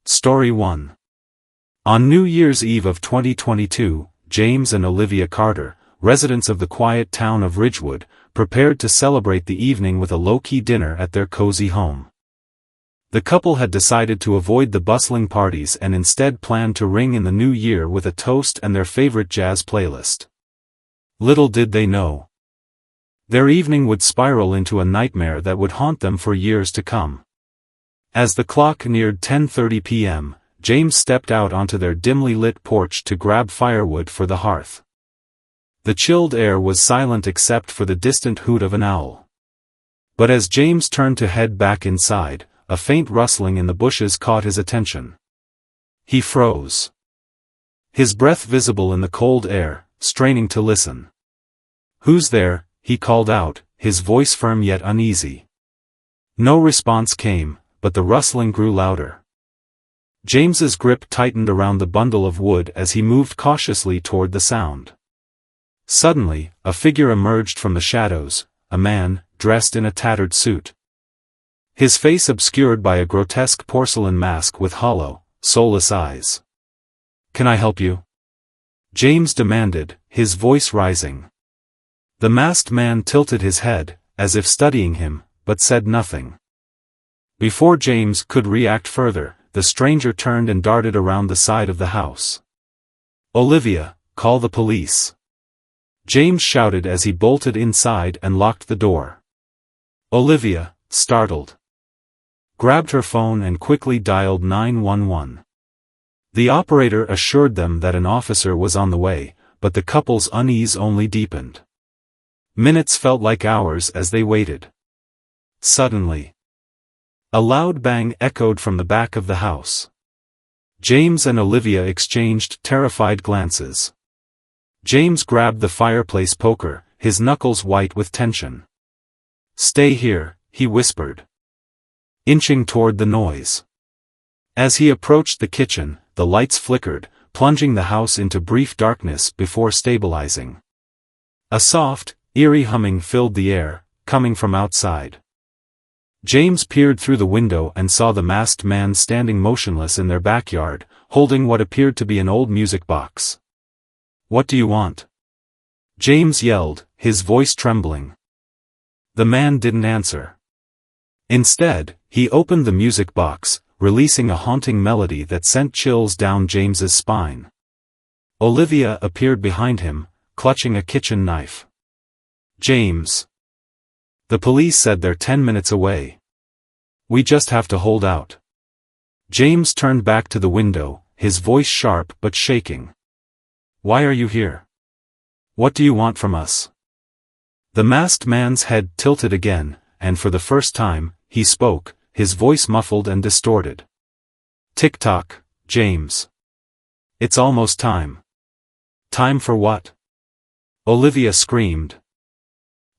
Story 1. On New Year's Eve of 2022, James and Olivia Carter, residents of the quiet town of Ridgewood, prepared to celebrate the evening with a low-key dinner at their cozy home. The couple had decided to avoid the bustling parties and instead planned to ring in the new year with a toast and their favorite jazz playlist. Little did they know, their evening would spiral into a nightmare that would haunt them for years to come. As the clock neared 10:30 p.m., James stepped out onto their dimly lit porch to grab firewood for the hearth. The chilled air was silent except for the distant hoot of an owl. But as James turned to head back inside, a faint rustling in the bushes caught his attention. He froze, his breath visible in the cold air, straining to listen. "Who's there?" he called out, his voice firm yet uneasy. No response came, but the rustling grew louder. James's grip tightened around the bundle of wood as he moved cautiously toward the sound. Suddenly, a figure emerged from the shadows, a man, dressed in a tattered suit. His face obscured by a grotesque porcelain mask with hollow, soulless eyes. "Can I help you?" James demanded, his voice rising. The masked man tilted his head, as if studying him, but said nothing. Before James could react further, the stranger turned and darted around the side of the house. "Olivia, call the police," James shouted as he bolted inside and locked the door. Olivia, startled, grabbed her phone and quickly dialed 911. The operator assured them that an officer was on the way, but the couple's unease only deepened. Minutes felt like hours as they waited. Suddenly, a loud bang echoed from the back of the house. James and Olivia exchanged terrified glances. James grabbed the fireplace poker, his knuckles white with tension. "Stay here," he whispered, inching toward the noise. As he approached the kitchen, the lights flickered, plunging the house into brief darkness before stabilizing. A soft, eerie humming filled the air, coming from outside. James peered through the window and saw the masked man standing motionless in their backyard, holding what appeared to be an old music box. "What do you want?" James yelled, his voice trembling. The man didn't answer. Instead, he opened the music box, releasing a haunting melody that sent chills down James's spine. Olivia appeared behind him, clutching a kitchen knife. "James, the police said they're 10 minutes away. We just have to hold out." James turned back to the window, his voice sharp but shaking. "Why are you here? What do you want from us?" The masked man's head tilted again, and for the first time, he spoke, his voice muffled and distorted. "Tick-tock, James. It's almost time." "Time for what?" Olivia screamed,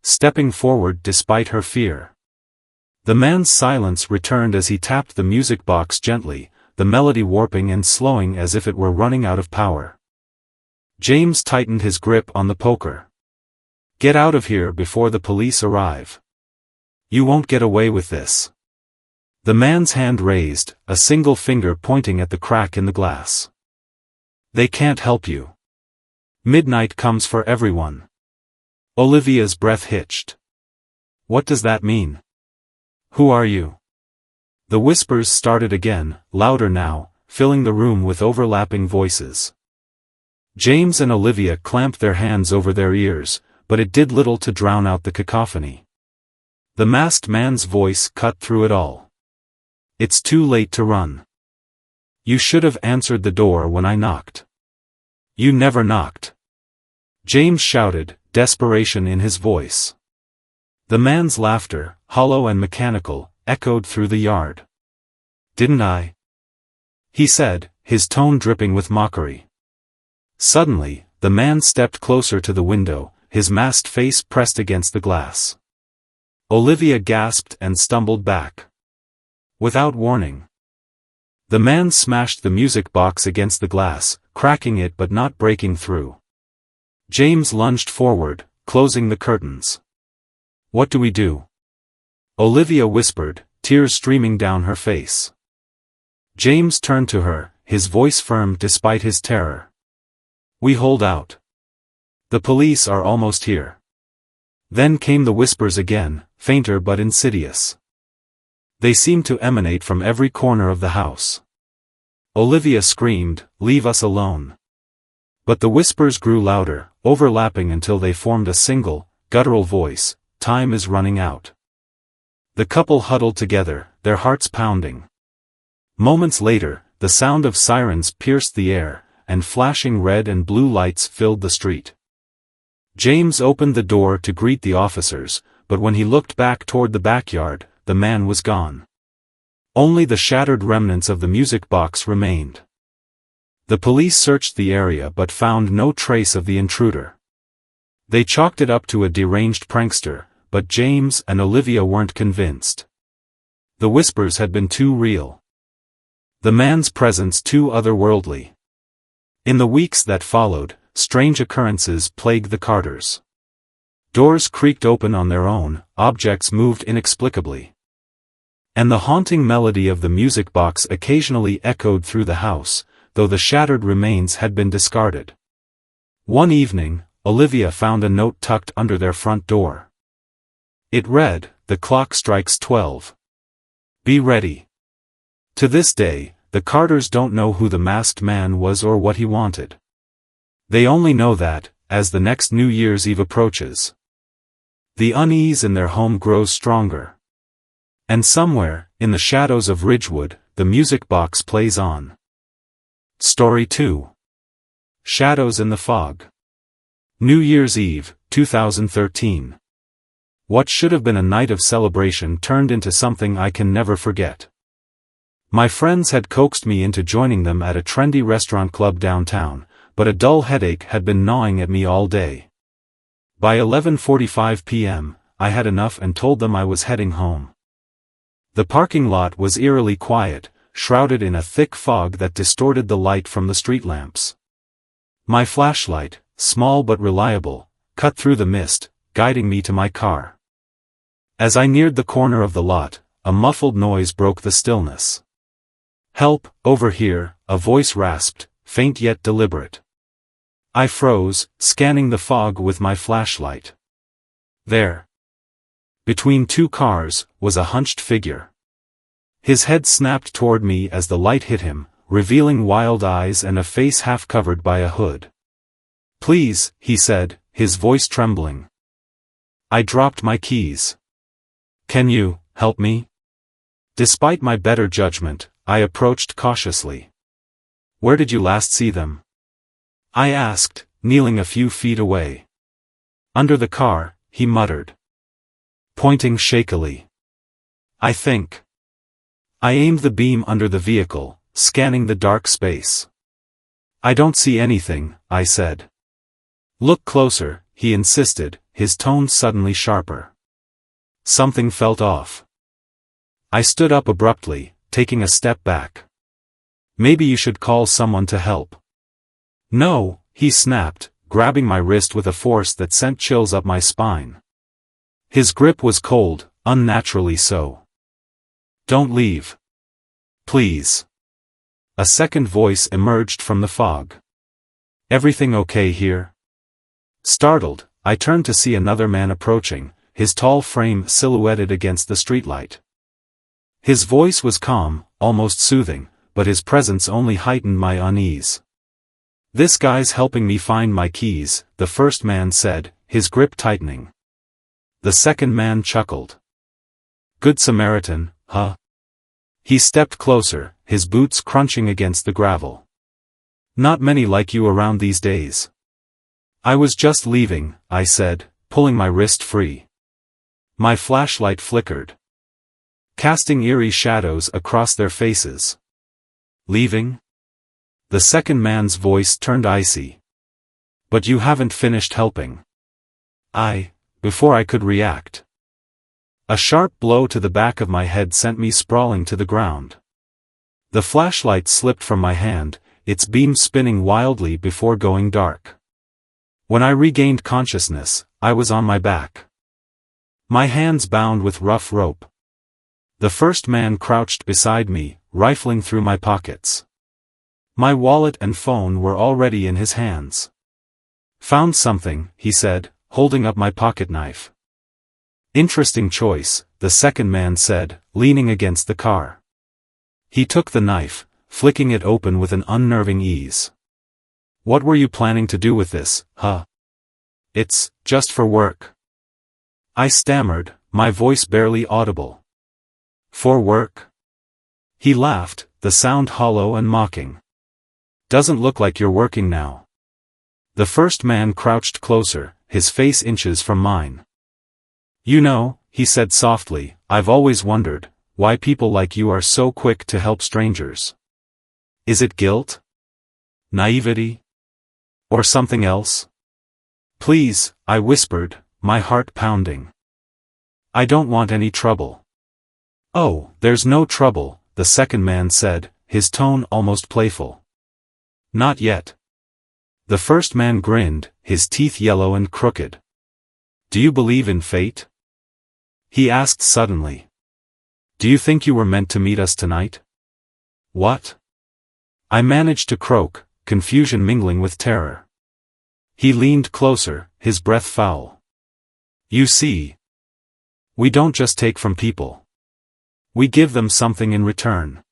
stepping forward despite her fear. The man's silence returned as he tapped the music box gently, the melody warping and slowing as if it were running out of power. James tightened his grip on the poker. "Get out of here before the police arrive. You won't get away with this." The man's hand raised, a single finger pointing at the crack in the glass. "They can't help you. Midnight comes for everyone." Olivia's breath hitched. "What does that mean? Who are you?" The whispers started again, louder now, filling the room with overlapping voices. James and Olivia clamped their hands over their ears, but it did little to drown out the cacophony. The masked man's voice cut through it all. "It's too late to run. You should have answered the door when I knocked. You never knocked." James shouted, desperation in his voice. The man's laughter, hollow and mechanical, echoed through the yard. "Didn't I?" he said, his tone dripping with mockery. Suddenly, the man stepped closer to the window, his masked face pressed against the glass. Olivia gasped and stumbled back. Without warning, the man smashed the music box against the glass, cracking it but not breaking through. James lunged forward, closing the curtains. "What do we do?" Olivia whispered, tears streaming down her face. James turned to her, his voice firm despite his terror. "We hold out. The police are almost here." Then came the whispers again, fainter but insidious. They seemed to emanate from every corner of the house. Olivia screamed, "Leave us alone." But the whispers grew louder, overlapping until they formed a single, guttural voice, "Time is running out." The couple huddled together, their hearts pounding. Moments later, the sound of sirens pierced the air, and flashing red and blue lights filled the street. James opened the door to greet the officers, but when he looked back toward the backyard, the man was gone. Only the shattered remnants of the music box remained. The police searched the area but found no trace of the intruder. They chalked it up to a deranged prankster, but James and Olivia weren't convinced. The whispers had been too real. The man's presence too otherworldly. In the weeks that followed, strange occurrences plagued the Carters. Doors creaked open on their own, objects moved inexplicably. And the haunting melody of the music box occasionally echoed through the house, though the shattered remains had been discarded. One evening, Olivia found a note tucked under their front door. It read, "The clock strikes 12. Be ready." To this day, the Carters don't know who the masked man was or what he wanted. They only know that, as the next New Year's Eve approaches, the unease in their home grows stronger. And somewhere, in the shadows of Ridgewood, the music box plays on. Story 2. Shadows in the Fog. New Year's Eve, 2013. What should have been a night of celebration turned into something I can never forget. My friends had coaxed me into joining them at a trendy restaurant club downtown, but a dull headache had been gnawing at me all day. By 11:45 p.m., I had enough and told them I was heading home. The parking lot was eerily quiet, shrouded in a thick fog that distorted the light from the street lamps. My flashlight, small but reliable, cut through the mist, guiding me to my car. As I neared the corner of the lot, a muffled noise broke the stillness. "Help, over here," a voice rasped, faint yet deliberate. I froze, scanning the fog with my flashlight. There, between two cars, was a hunched figure. His head snapped toward me as the light hit him, revealing wild eyes and a face half covered by a hood. "Please," he said, his voice trembling. I dropped my keys. "Can you help me?" Despite my better judgment, I approached cautiously. "Where did you last see them?" I asked, kneeling a few feet away. "Under the car," he muttered, pointing shakily. "I think." I aimed the beam under the vehicle, scanning the dark space. "I don't see anything," I said. "Look closer," he insisted, his tone suddenly sharper. Something felt off. I stood up abruptly, taking a step back. "Maybe you should call someone to help." "No," he snapped, grabbing my wrist with a force that sent chills up my spine. His grip was cold, unnaturally so. "Don't leave. Please." A second voice emerged from the fog. "Everything okay here?" Startled, I turned to see another man approaching, his tall frame silhouetted against the streetlight. His voice was calm, almost soothing, but his presence only heightened my unease. "This guy's helping me find my keys," the first man said, his grip tightening. The second man chuckled. "Good Samaritan, huh?" He stepped closer, his boots crunching against the gravel. "Not many like you around these days." "I was just leaving," I said, pulling my wrist free. My flashlight flickered, casting eerie shadows across their faces. "Leaving?" The second man's voice turned icy. "But you haven't finished helping." Before I could react. A sharp blow to the back of my head sent me sprawling to the ground. The flashlight slipped from my hand, its beam spinning wildly before going dark. When I regained consciousness, I was on my back, my hands bound with rough rope. The first man crouched beside me, rifling through my pockets. My wallet and phone were already in his hands. "Found something," he said, holding up my pocket knife. "Interesting choice," the second man said, leaning against the car. He took the knife, flicking it open with an unnerving ease. "What were you planning to do with this, huh?" "It's just for work." I stammered, my voice barely audible. "For work?" He laughed, the sound hollow and mocking. "Doesn't look like you're working now." The first man crouched closer, his face inches from mine. "You know," he said softly, "I've always wondered why people like you are so quick to help strangers. Is it guilt? Naivety? Or something else?" "Please," I whispered, my heart pounding. "I don't want any trouble." "Oh, there's no trouble," the second man said, his tone almost playful. "Not yet." The first man grinned, his teeth yellow and crooked. "Do you believe in fate?" he asked suddenly. "Do you think you were meant to meet us tonight?" "What?" I managed to croak, confusion mingling with terror. He leaned closer, his breath foul. "You see, we don't just take from people. We give them something in return.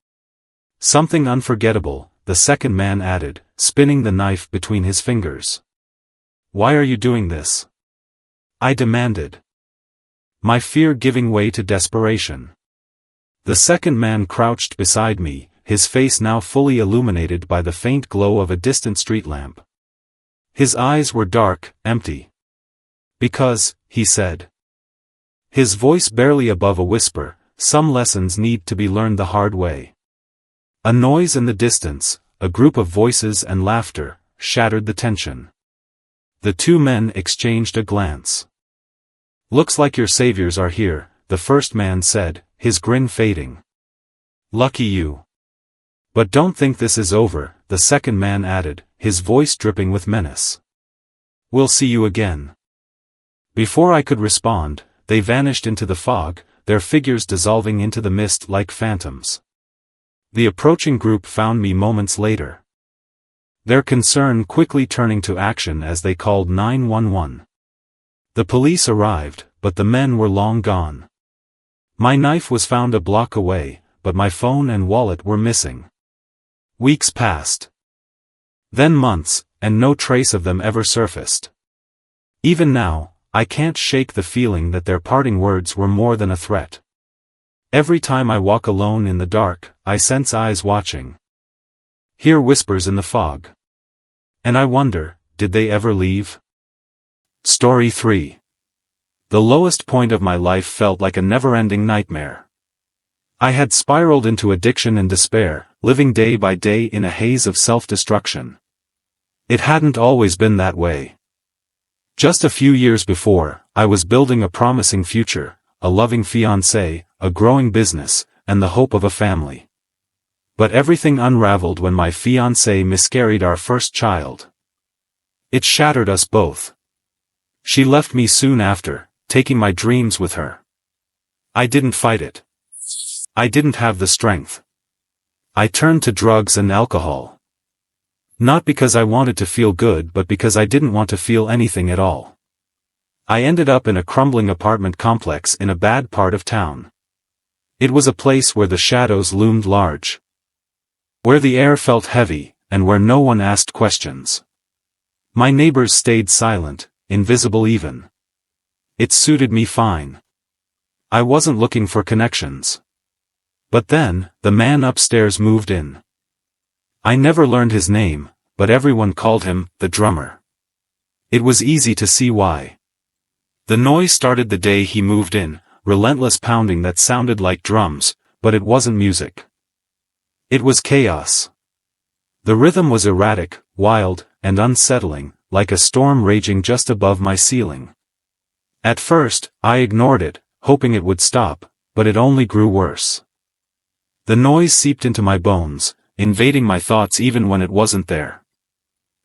Something unforgettable," the second man added, spinning the knife between his fingers. "Why are you doing this?" I demanded, my fear giving way to desperation. The second man crouched beside me, his face now fully illuminated by the faint glow of a distant street lamp. His eyes were dark, empty. "Because," he said, his voice barely above a whisper, "some lessons need to be learned the hard way." A noise in the distance, a group of voices and laughter, shattered the tension. The two men exchanged a glance. "Looks like your saviors are here," the first man said, his grin fading. "Lucky you. But don't think this is over," the second man added, his voice dripping with menace. "We'll see you again." Before I could respond, they vanished into the fog, their figures dissolving into the mist like phantoms. The approaching group found me moments later, their concern quickly turning to action as they called 911. The police arrived, but the men were long gone. My knife was found a block away, but my phone and wallet were missing. Weeks passed. Then months, and no trace of them ever surfaced. Even now, I can't shake the feeling that their parting words were more than a threat. Every time I walk alone in the dark, I sense eyes watching. Hear whispers in the fog. And I wonder, did they ever leave? Story 3. The lowest point of my life felt like a never-ending nightmare. I had spiraled into addiction and despair, living day by day in a haze of self-destruction. It hadn't always been that way. Just a few years before, I was building a promising future, a loving fiancé, a growing business, and the hope of a family. But everything unraveled when my fiancé miscarried our first child. It shattered us both. She left me soon after, taking my dreams with her. I didn't fight it. I didn't have the strength. I turned to drugs and alcohol. Not because I wanted to feel good but because I didn't want to feel anything at all. I ended up in a crumbling apartment complex in a bad part of town. It was a place where the shadows loomed large, where the air felt heavy, and where no one asked questions. My neighbors stayed silent, invisible even. It suited me fine. I wasn't looking for connections. But then, the man upstairs moved in. I never learned his name, but everyone called him the drummer. It was easy to see why. The noise started the day he moved in, relentless pounding that sounded like drums, but it wasn't music. It was chaos. The rhythm was erratic, wild, and unsettling, like a storm raging just above my ceiling. At first, I ignored it, hoping it would stop, but it only grew worse. The noise seeped into my bones, invading my thoughts even when it wasn't there.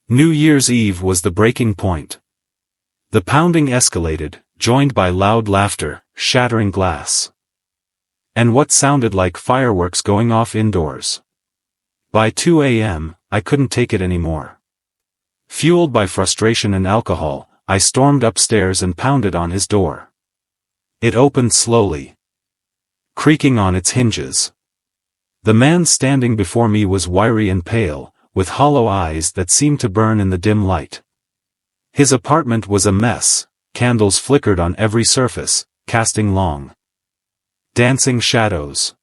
New Year's Eve was the breaking point. The pounding escalated, joined by loud laughter, shattering glass. and what sounded like fireworks going off indoors. By 2 a.m., I couldn't take it anymore. Fueled by frustration and alcohol, I stormed upstairs and pounded on his door. It opened slowly, creaking on its hinges. The man standing before me was wiry and pale, with hollow eyes that seemed to burn in the dim light. His apartment was a mess, candles flickered on every surface, casting long, dancing shadows.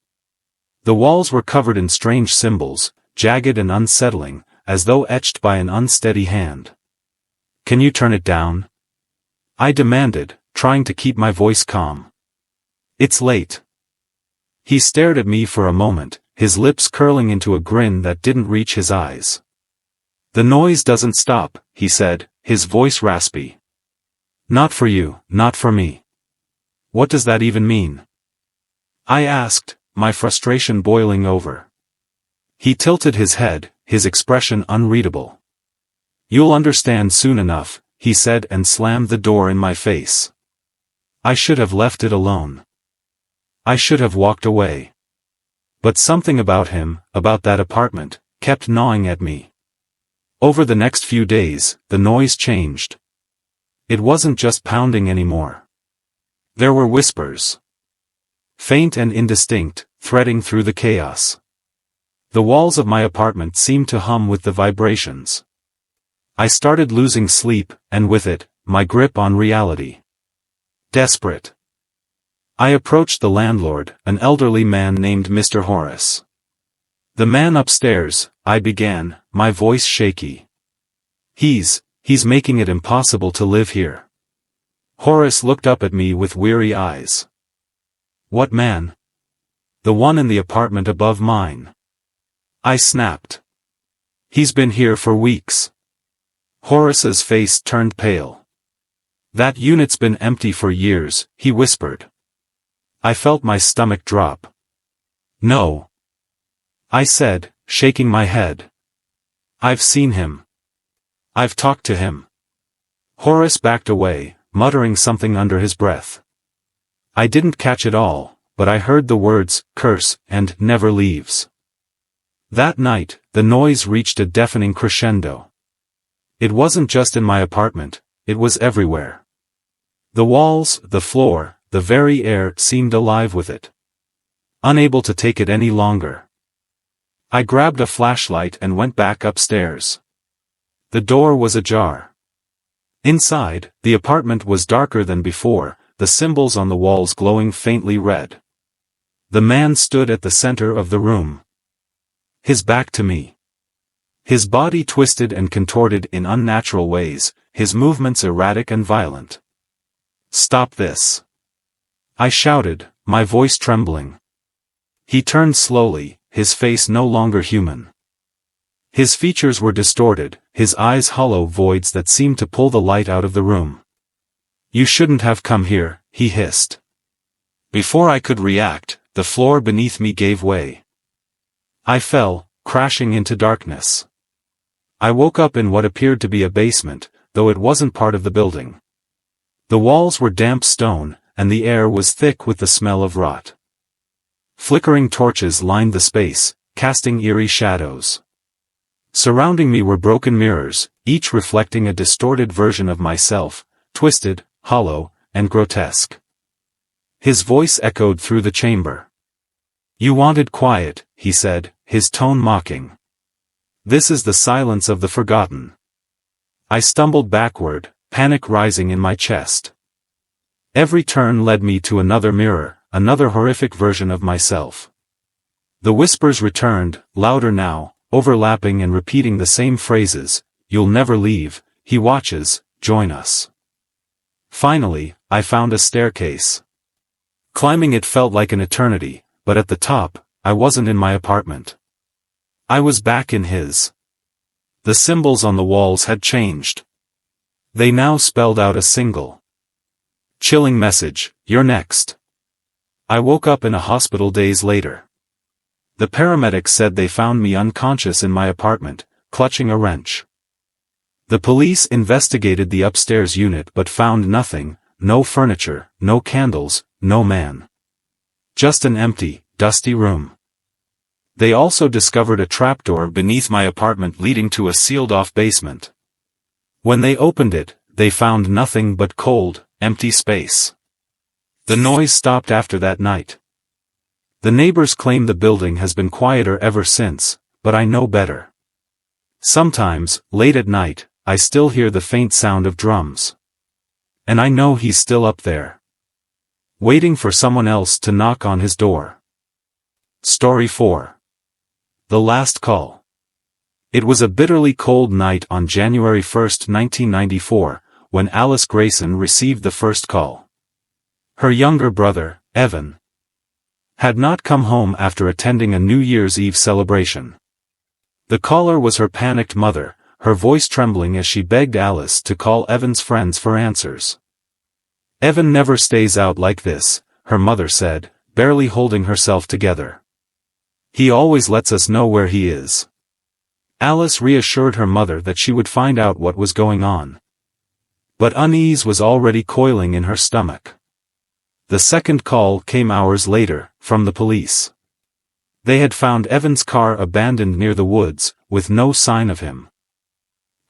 The walls were covered in strange symbols, jagged and unsettling, as though etched by an unsteady hand. "Can you turn it down?" I demanded, trying to keep my voice calm. "It's late." He stared at me for a moment, his lips curling into a grin that didn't reach his eyes. "The noise doesn't stop," he said, his voice raspy. "Not for you, not for me." "What does that even mean?" I asked, my frustration boiling over. He tilted his head, his expression unreadable. "You'll understand soon enough," he said, and slammed the door in my face. I should have left it alone. I should have walked away. But something about him, about that apartment, kept gnawing at me. Over the next few days, the noise changed. It wasn't just pounding anymore. There were whispers. Faint and indistinct, threading through the chaos. The walls of my apartment seemed to hum with the vibrations. I started losing sleep, and with it, my grip on reality. Desperate, I approached the landlord, an elderly man named Mr. Horace. "The man upstairs," I began, my voice shaky. He's making it impossible to live here." Horace looked up at me with weary eyes. "What man?" "The one in the apartment above mine." I snapped. "He's been here for weeks." Horace's face turned pale. "That unit's been empty for years," he whispered. I felt my stomach drop. "No," I said, shaking my head. "I've seen him. I've talked to him." Horace backed away, muttering something under his breath. I didn't catch it all, but I heard the words, "curse," and "never leaves." That night, the noise reached a deafening crescendo. It wasn't just in my apartment, it was everywhere. The walls, the floor, the very air seemed alive with it. Unable to take it any longer, I grabbed a flashlight and went back upstairs. The door was ajar. Inside, the apartment was darker than before, the symbols on the walls glowing faintly red. The man stood at the center of the room, his back to me. His body twisted and contorted in unnatural ways, his movements erratic and violent. "Stop this!" I shouted, my voice trembling. He turned slowly, his face no longer human. His features were distorted, his eyes hollow voids that seemed to pull the light out of the room. "You shouldn't have come here," he hissed. Before I could react, the floor beneath me gave way. I fell, crashing into darkness. I woke up in what appeared to be a basement, though it wasn't part of the building. The walls were damp stone, and the air was thick with the smell of rot. Flickering torches lined the space, casting eerie shadows. Surrounding me were broken mirrors, each reflecting a distorted version of myself, twisted, hollow, and grotesque. His voice echoed through the chamber. "You wanted quiet," he said, his tone mocking. "This is the silence of the forgotten." I stumbled backward, panic rising in my chest. Every turn led me to another mirror, another horrific version of myself. The whispers returned, louder now, overlapping and repeating the same phrases. "You'll never leave, he watches, join us." Finally, I found a staircase. Climbing it felt like an eternity, but at the top, I wasn't in my apartment. I was back in his. The symbols on the walls had changed. They now spelled out a single, chilling message: "You're next." I woke up in a hospital days later. The paramedics said they found me unconscious in my apartment, clutching a wrench. The police investigated the upstairs unit but found nothing, no furniture, no candles, no man. Just an empty, dusty room. They also discovered a trapdoor beneath my apartment leading to a sealed-off basement. When they opened it, they found nothing but cold, empty space. The noise stopped after that night. The neighbors claim the building has been quieter ever since, but I know better. Sometimes, late at night, I still hear the faint sound of drums. And I know he's still up there, waiting for someone else to knock on his door. Story 4. The Last Call. It was a bitterly cold night on January 1, 1994, when Alice Grayson received the first call. Her younger brother, Evan, had not come home after attending a New Year's Eve celebration. The caller was her panicked mother, her voice trembling as she begged Alice to call Evan's friends for answers. "Evan never stays out like this," her mother said, barely holding herself together. "He always lets us know where he is." Alice reassured her mother that she would find out what was going on. But unease was already coiling in her stomach. The second call came hours later, from the police. They had found Evan's car abandoned near the woods, with no sign of him.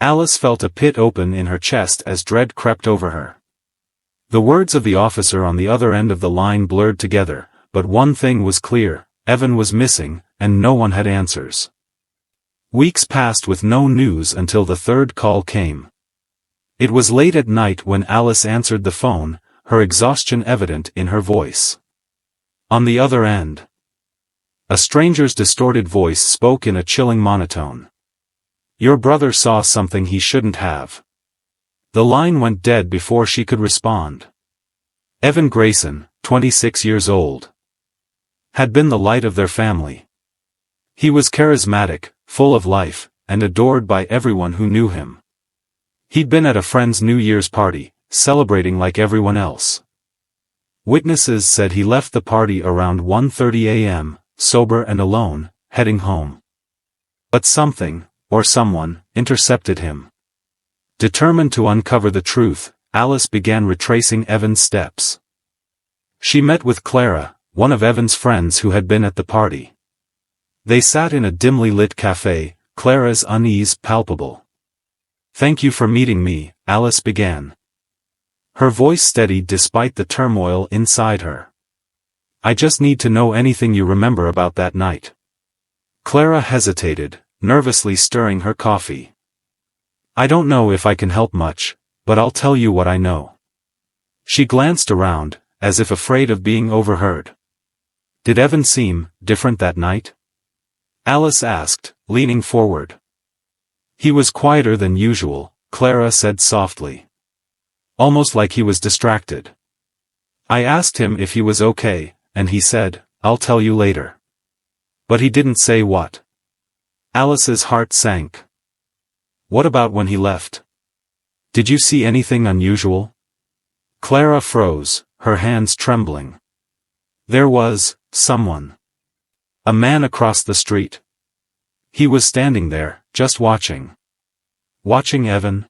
Alice felt a pit open in her chest as dread crept over her. The words of the officer on the other end of the line blurred together, but one thing was clear: Evan was missing, and no one had answers. Weeks passed with no news until the third call came. It was late at night when Alice answered the phone, her exhaustion evident in her voice. On the other end, a stranger's distorted voice spoke in a chilling monotone. "Your brother saw something he shouldn't have." The line went dead before she could respond. Evan Grayson, 26 years old, had been the light of their family. He was charismatic, full of life, and adored by everyone who knew him. He'd been at a friend's New Year's party, celebrating like everyone else. Witnesses said he left the party around 1:30 a.m., sober and alone, heading home. But something, or someone, intercepted him. Determined to uncover the truth, Alice began retracing Evan's steps. She met with Clara, one of Evan's friends who had been at the party. They sat in a dimly lit cafe, Clara's unease palpable. "Thank you for meeting me," Alice began. Her voice steadied despite the turmoil inside her. "I just need to know anything you remember about that night." Clara hesitated, nervously stirring her coffee. "I don't know if I can help much, but I'll tell you what I know." She glanced around, as if afraid of being overheard. "Did Evan seem different that night?" Alice asked, leaning forward. "He was quieter than usual," Clara said softly. "Almost like he was distracted. I asked him if he was okay, and he said, 'I'll tell you later.' But he didn't say what." Alice's heart sank. "What about when he left? Did you see anything unusual?" Clara froze, her hands trembling. "There was someone. A man across the street. He was standing there, just watching." "Watching Evan?"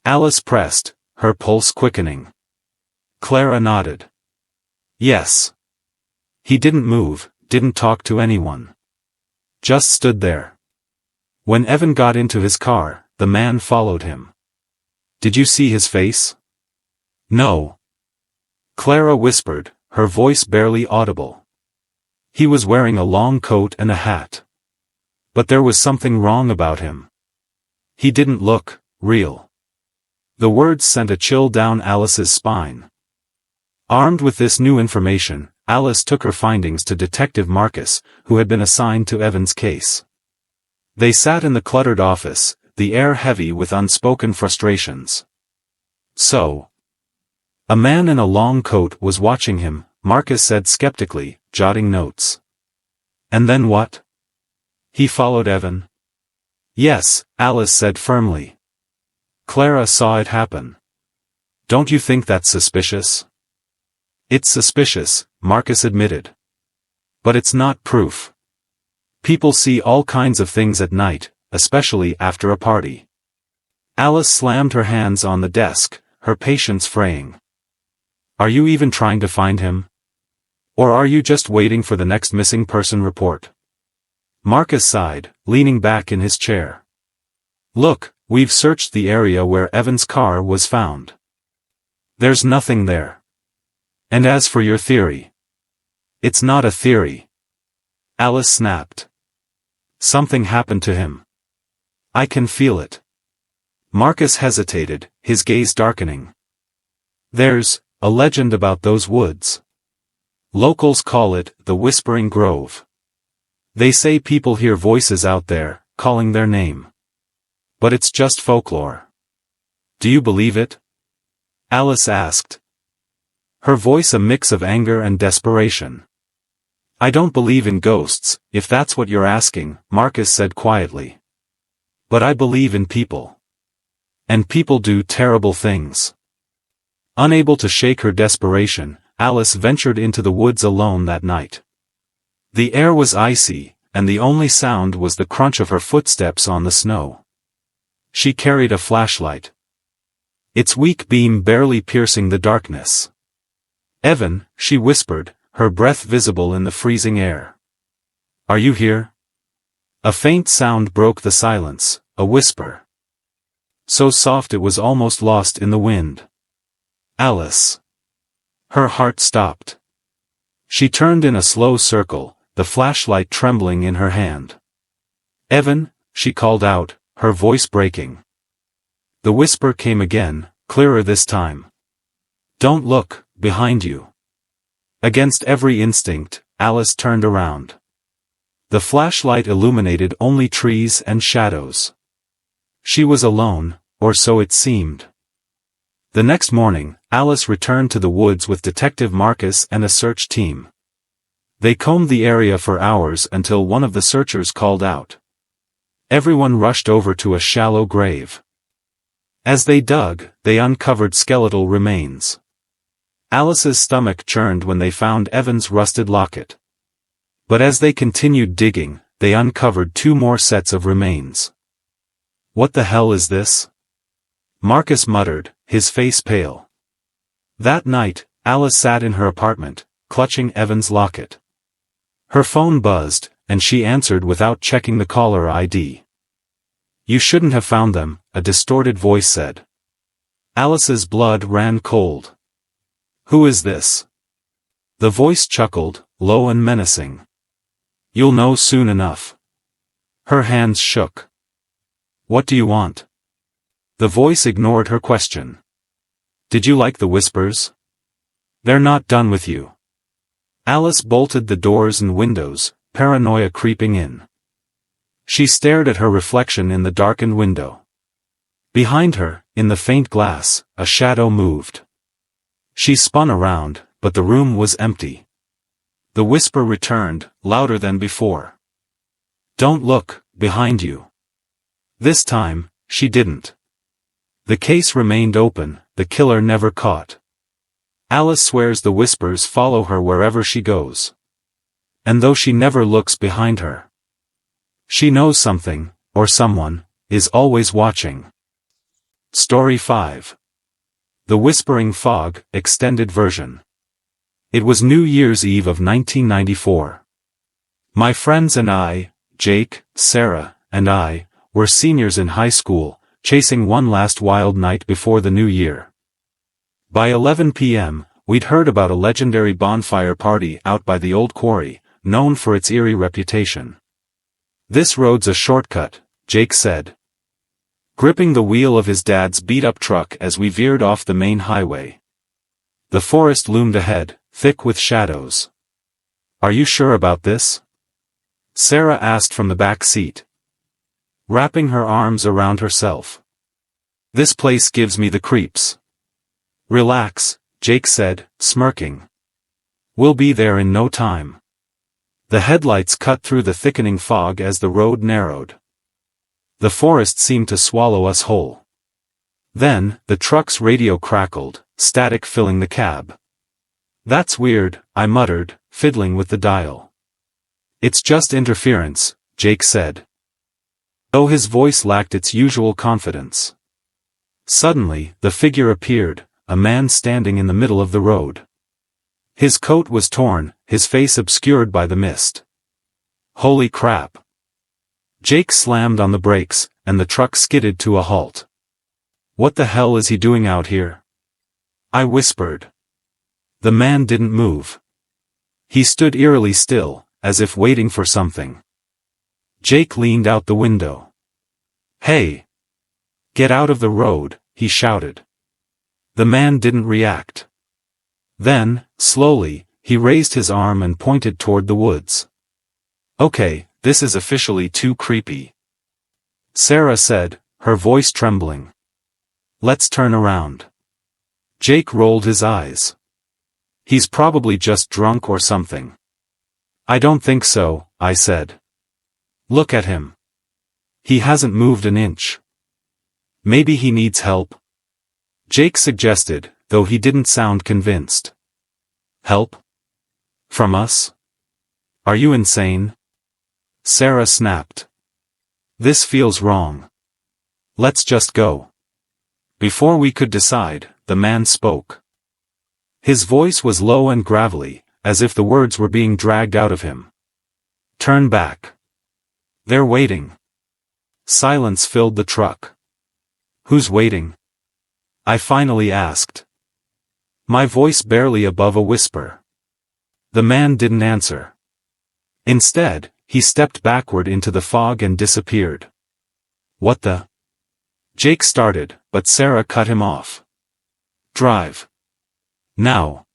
Alice pressed, her pulse quickening. Clara nodded. "Yes. He didn't move, didn't talk to anyone. Just stood there. When Evan got into his car, the man followed him." "Did you see his face?" "No." Clara whispered, her voice barely audible. "He was wearing a long coat and a hat. But there was something wrong about him. He didn't look real." The words sent a chill down Alice's spine. Armed with this new information, Alice took her findings to Detective Marcus, who had been assigned to Evan's case. They sat in the cluttered office, the air heavy with unspoken frustrations. "So, a man in a long coat was watching him," Marcus said skeptically, jotting notes. "And then what? He followed Evan?" "Yes," Alice said firmly. Clara saw it happen. "Don't you think that's suspicious?" "It's suspicious," Marcus admitted. "But it's not proof. People see all kinds of things at night, especially after a party." Alice slammed her hands on the desk, her patience fraying. "Are you even trying to find him?" Or are you just waiting for the next missing person report? Marcus sighed, leaning back in his chair. Look, we've searched the area where Evan's car was found. There's nothing there. And as for your theory, it's not a theory. Alice snapped. Something happened to him. I can feel it. Marcus hesitated, his gaze darkening. There's a legend about those woods. Locals call it the Whispering Grove. They say people hear voices out there, calling their name. But it's just folklore. Do you believe it? Alice asked. Her voice a mix of anger and desperation. I don't believe in ghosts, if that's what you're asking, Marcus said quietly. But I believe in people. And people do terrible things. Unable to shake her desperation, Alice ventured into the woods alone that night. The air was icy, and the only sound was the crunch of her footsteps on the snow. She carried a flashlight. Its weak beam barely piercing the darkness. Evan, she whispered, her breath visible in the freezing air. Are you here? A faint sound broke the silence, a whisper. So soft it was almost lost in the wind. Alice. Her heart stopped. She turned in a slow circle, the flashlight trembling in her hand. Evan, she called out, her voice breaking. The whisper came again, clearer this time. Don't look, behind you. Against every instinct, Alice turned around. The flashlight illuminated only trees and shadows. She was alone, or so it seemed. The next morning, Alice returned to the woods with Detective Marcus and a search team. They combed the area for hours until one of the searchers called out. Everyone rushed over to a shallow grave. As they dug, they uncovered skeletal remains. Alice's stomach churned when they found Evan's rusted locket. But as they continued digging, they uncovered 2 more sets of remains. What the hell is this? Marcus muttered, his face pale. That night, Alice sat in her apartment, clutching Evan's locket. Her phone buzzed, and she answered without checking the caller ID. You shouldn't have found them, a distorted voice said. Alice's blood ran cold. Who is this? The voice chuckled, low and menacing. You'll know soon enough. Her hands shook. What do you want? The voice ignored her question. Did you like the whispers? They're not done with you. Alice bolted the doors and windows, paranoia creeping in. She stared at her reflection in the darkened window. Behind her, in the faint glass, a shadow moved. She spun around, but the room was empty. The whisper returned, louder than before. Don't look, behind you. This time, she didn't. The case remained open, the killer never caught. Alice swears the whispers follow her wherever she goes. And though she never looks behind her, she knows something, or someone, is always watching. Story 5. The Whispering Fog, Extended Version. It was New Year's Eve of 1994. My friends and I, Jake, Sarah, and I, were seniors in high school, chasing one last wild night before the new year. By 11 p.m., we'd heard about a legendary bonfire party out by the old quarry, known for its eerie reputation. This road's a shortcut, Jake said, gripping the wheel of his dad's beat-up truck as we veered off the main highway. The forest loomed ahead, thick with shadows. Are you sure about this? Sarah asked from the back seat, wrapping her arms around herself. This place gives me the creeps. Relax, Jake said, smirking. We'll be there in no time. The headlights cut through the thickening fog as the road narrowed. The forest seemed to swallow us whole. Then, the truck's radio crackled, static filling the cab. That's weird, I muttered, fiddling with the dial. It's just interference, Jake said. Though his voice lacked its usual confidence. Suddenly, the figure appeared, a man standing in the middle of the road. His coat was torn, his face obscured by the mist. Holy crap! Jake slammed on the brakes, and the truck skidded to a halt. What the hell is he doing out here? I whispered. The man didn't move. He stood eerily still, as if waiting for something. Jake leaned out the window. Hey! Get out of the road, he shouted. The man didn't react. Then, slowly, he raised his arm and pointed toward the woods. Okay, this is officially too creepy. Sarah said, her voice trembling. Let's turn around. Jake rolled his eyes. He's probably just drunk or something. I don't think so, I said. Look at him. He hasn't moved an inch. Maybe he needs help. Jake suggested, though he didn't sound convinced. Help? From us? Are you insane? Sarah snapped. This feels wrong. Let's just go. Before we could decide, the man spoke. His voice was low and gravelly, as if the words were being dragged out of him. Turn back. They're waiting. Silence filled the truck. Who's waiting? I finally asked. My voice barely above a whisper. The man didn't answer. Instead, he stepped backward into the fog and disappeared. What the? Jake started, but Sarah cut him off. Drive. Now.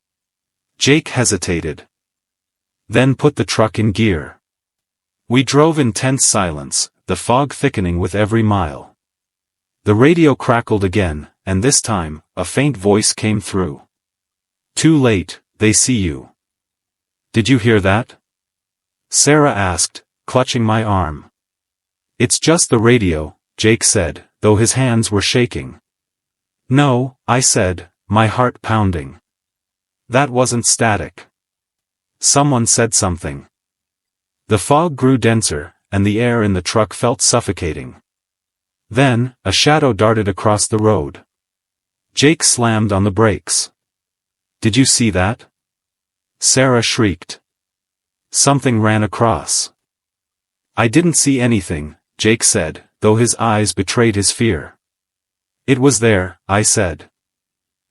Jake hesitated. Then put the truck in gear. We drove in tense silence, the fog thickening with every mile. The radio crackled again, and this time, a faint voice came through. Too late, they see you. Did you hear that? Sarah asked, clutching my arm. It's just the radio, Jake said, though his hands were shaking. No, I said, my heart pounding. That wasn't static. Someone said something. The fog grew denser, and the air in the truck felt suffocating. Then, a shadow darted across the road. Jake slammed on the brakes. Did you see that? Sarah shrieked. Something ran across. I didn't see anything, Jake said, though his eyes betrayed his fear. It was there, I said.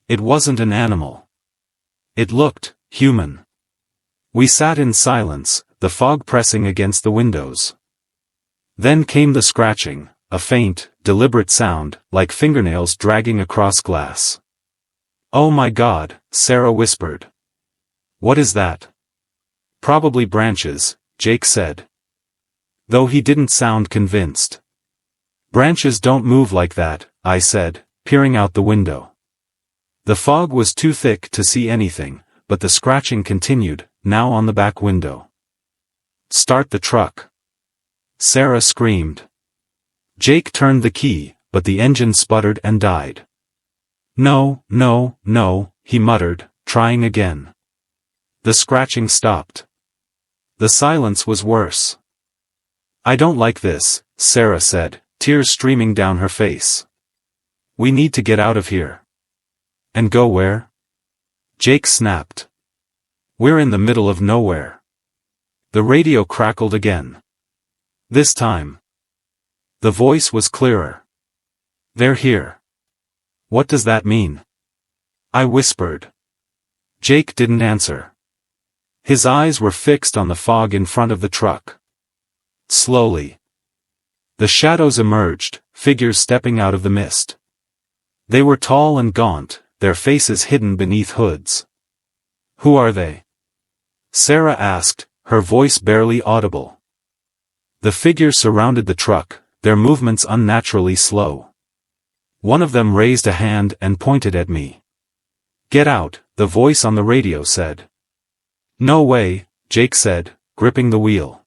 It wasn't an animal. It looked human. We sat in silence, the fog pressing against the windows. Then came the scratching, a faint, deliberate sound, like fingernails dragging across glass. Oh my God, Sarah whispered. What is that? Probably branches, Jake said. Though he didn't sound convinced. Branches don't move like that, I said, peering out the window. The fog was too thick to see anything, but the scratching continued, now on the back window. Start the truck. Sarah screamed. Jake turned the key, but the engine sputtered and died. No, no, no, he muttered, trying again. The scratching stopped. The silence was worse. I don't like this, Sarah said, tears streaming down her face. We need to get out of here. And go where? Jake snapped. We're in the middle of nowhere. The radio crackled again. This time. The voice was clearer. They're here. What does that mean? I whispered. Jake didn't answer. His eyes were fixed on the fog in front of the truck. Slowly. The shadows emerged, figures stepping out of the mist. They were tall and gaunt, their faces hidden beneath hoods. Who are they? Sarah asked, her voice barely audible. The figures surrounded the truck, their movements unnaturally slow. One of them raised a hand and pointed at me. Get out, the voice on the radio said. No way, Jake said, gripping the wheel.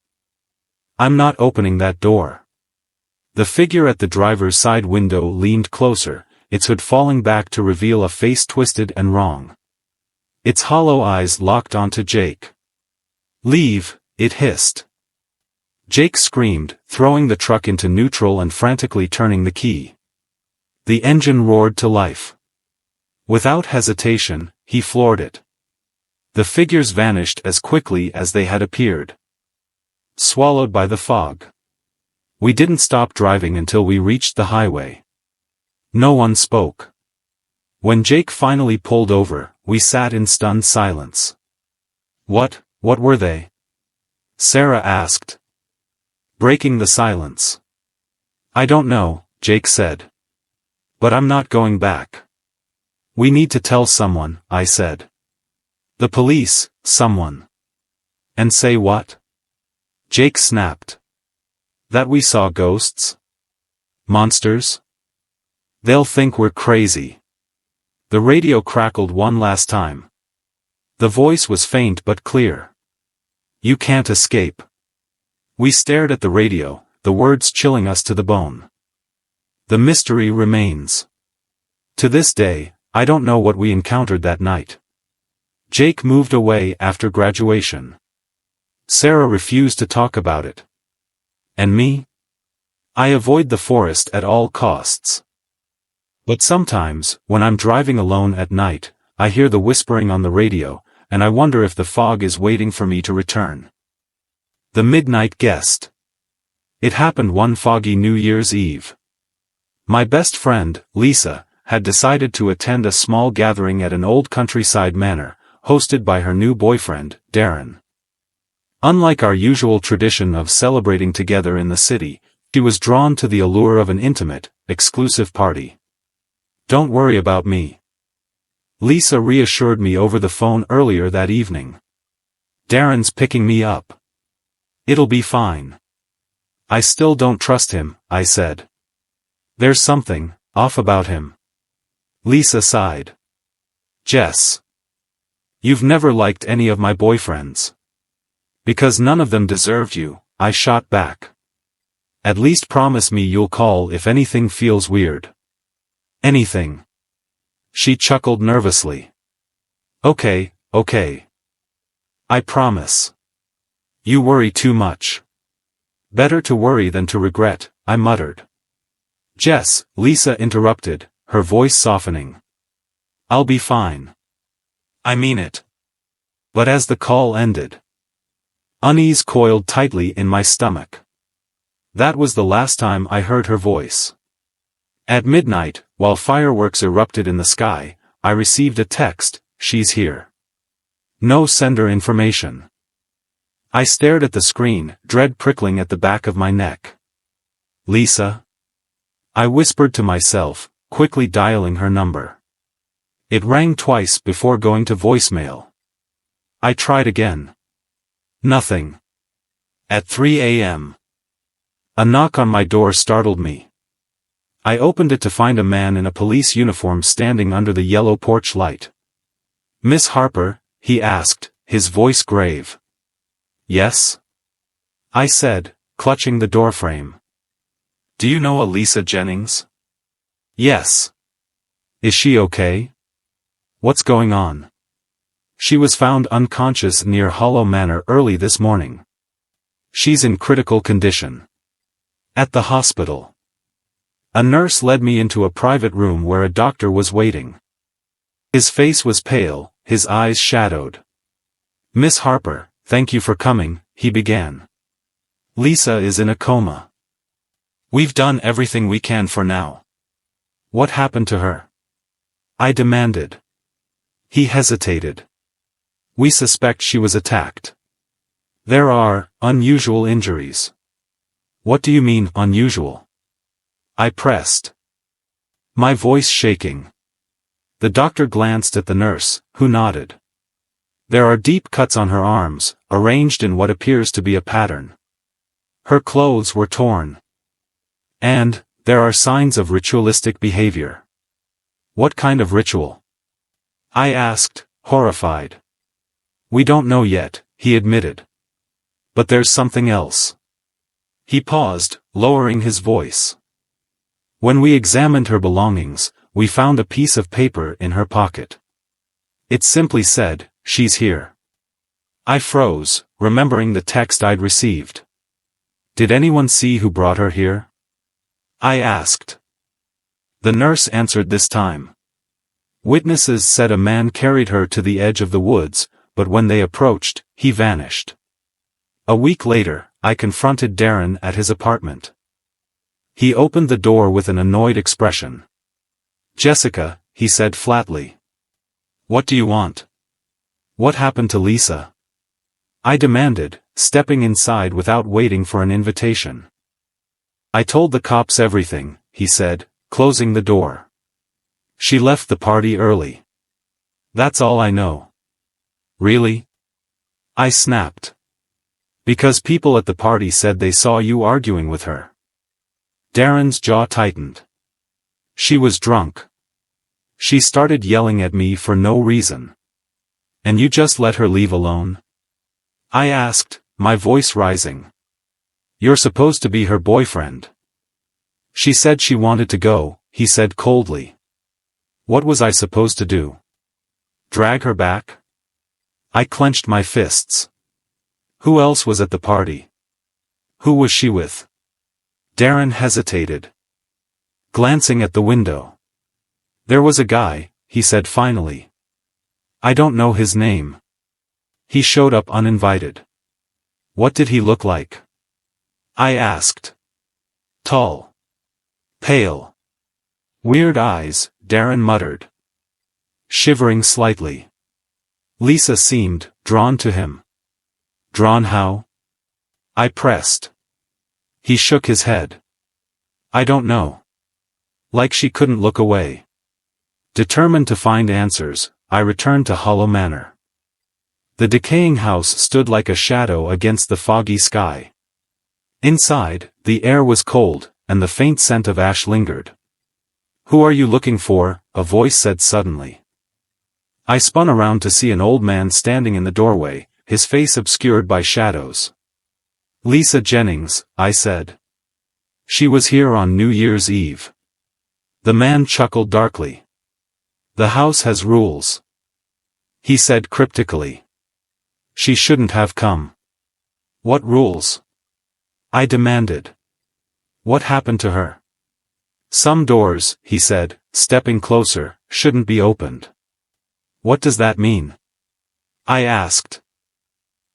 I'm not opening that door. The figure at the driver's side window leaned closer, its hood falling back to reveal a face twisted and wrong. Its hollow eyes locked onto Jake. Leave, it hissed. Jake screamed, throwing the truck into neutral and frantically turning the key. The engine roared to life. Without hesitation, he floored it. The figures vanished as quickly as they had appeared. Swallowed by the fog. We didn't stop driving until we reached the highway. No one spoke. When Jake finally pulled over, we sat in stunned silence. What were they? Sarah asked, breaking the silence. I don't know, Jake said. But I'm not going back. We need to tell someone, I said. The police, someone. And say what? Jake snapped. That we saw ghosts? Monsters? They'll think we're crazy. The radio crackled one last time. The voice was faint but clear. You can't escape. We stared at the radio, the words chilling us to the bone. The mystery remains. To this day, I don't know what we encountered that night. Jake moved away after graduation. Sarah refused to talk about it. And me? I avoid the forest at all costs. But sometimes, when I'm driving alone at night, I hear the whispering on the radio, and I wonder if the fog is waiting for me to return. The Midnight Guest. It happened one foggy New Year's Eve. My best friend, Lisa, had decided to attend a small gathering at an old countryside manor, hosted by her new boyfriend, Darren. Unlike our usual tradition of celebrating together in the city, she was drawn to the allure of an intimate, exclusive party. Don't worry about me. Lisa reassured me over the phone earlier that evening. Darren's picking me up. It'll be fine. I still don't trust him, I said. There's something off about him. Lisa sighed. Jess. You've never liked any of my boyfriends. Because none of them deserved you, I shot back. At least promise me you'll call if anything feels weird. Anything. She chuckled nervously. Okay. I promise. You worry too much. Better to worry than to regret, I muttered. Jess, Lisa interrupted, her voice softening. I'll be fine. I mean it. But as the call ended, unease coiled tightly in my stomach. That was the last time I heard her voice. At midnight, while fireworks erupted in the sky, I received a text, she's here. No sender information. I stared at the screen, dread prickling at the back of my neck. Lisa? I whispered to myself, quickly dialing her number. It rang twice before going to voicemail. I tried again. Nothing. At 3 a.m. A knock on my door startled me. I opened it to find a man in a police uniform standing under the yellow porch light. Miss Harper, he asked, his voice grave. Yes? I said, clutching the doorframe. Do you know a Lisa Jennings? Yes. Is she okay? What's going on? She was found unconscious near Hollow Manor early this morning. She's in critical condition. At the hospital. A nurse led me into a private room where a doctor was waiting. His face was pale, his eyes shadowed. Miss Harper, thank you for coming, he began. Lisa is in a coma. We've done everything we can for now. What happened to her? I demanded. He hesitated. We suspect she was attacked. There are unusual injuries. What do you mean, unusual? I pressed. My voice shaking. The doctor glanced at the nurse, who nodded. There are deep cuts on her arms, arranged in what appears to be a pattern. Her clothes were torn. And there are signs of ritualistic behavior. What kind of ritual? I asked, horrified. We don't know yet, he admitted. But there's something else. He paused, lowering his voice. When we examined her belongings, we found a piece of paper in her pocket. It simply said, she's here. I froze, remembering the text I'd received. Did anyone see who brought her here? I asked. The nurse answered this time. Witnesses said a man carried her to the edge of the woods, but when they approached, he vanished. A week later, I confronted Darren at his apartment. He opened the door with an annoyed expression. "Jessica," he said flatly. "What do you want? What happened to Lisa?" I demanded, stepping inside without waiting for an invitation. "I told the cops everything," he said, closing the door. "She left the party early. That's all I know." "Really?" I snapped. "Because people at the party said they saw you arguing with her." Darren's jaw tightened. "She was drunk. She started yelling at me for no reason. And you just let her leave alone?" I asked, my voice rising. "You're supposed to be her boyfriend." "She said she wanted to go," he said coldly. "What was I supposed to do? Drag her back?" I clenched my fists. "Who else was at the party? Who was she with?" Darren hesitated, glancing at the window. "There was a guy," he said finally. "I don't know his name. He showed up uninvited." "What did he look like?" I asked. "Tall. Pale. Weird eyes," Darren muttered, shivering slightly. "Lisa seemed drawn to him." "Drawn how?" I pressed. He shook his head. "I don't know. Like she couldn't look away." Determined to find answers, I returned to Hollow Manor. The decaying house stood like a shadow against the foggy sky. Inside, the air was cold, and the faint scent of ash lingered. "Who are you looking for?" a voice said suddenly. I spun around to see an old man standing in the doorway, his face obscured by shadows. "Lisa Jennings," I said. "She was here on New Year's Eve." The man chuckled darkly. "The house has rules," he said cryptically. "She shouldn't have come." "What rules?" I demanded. "What happened to her?" "Some doors," he said, stepping closer, "shouldn't be opened." "What does that mean?" I asked,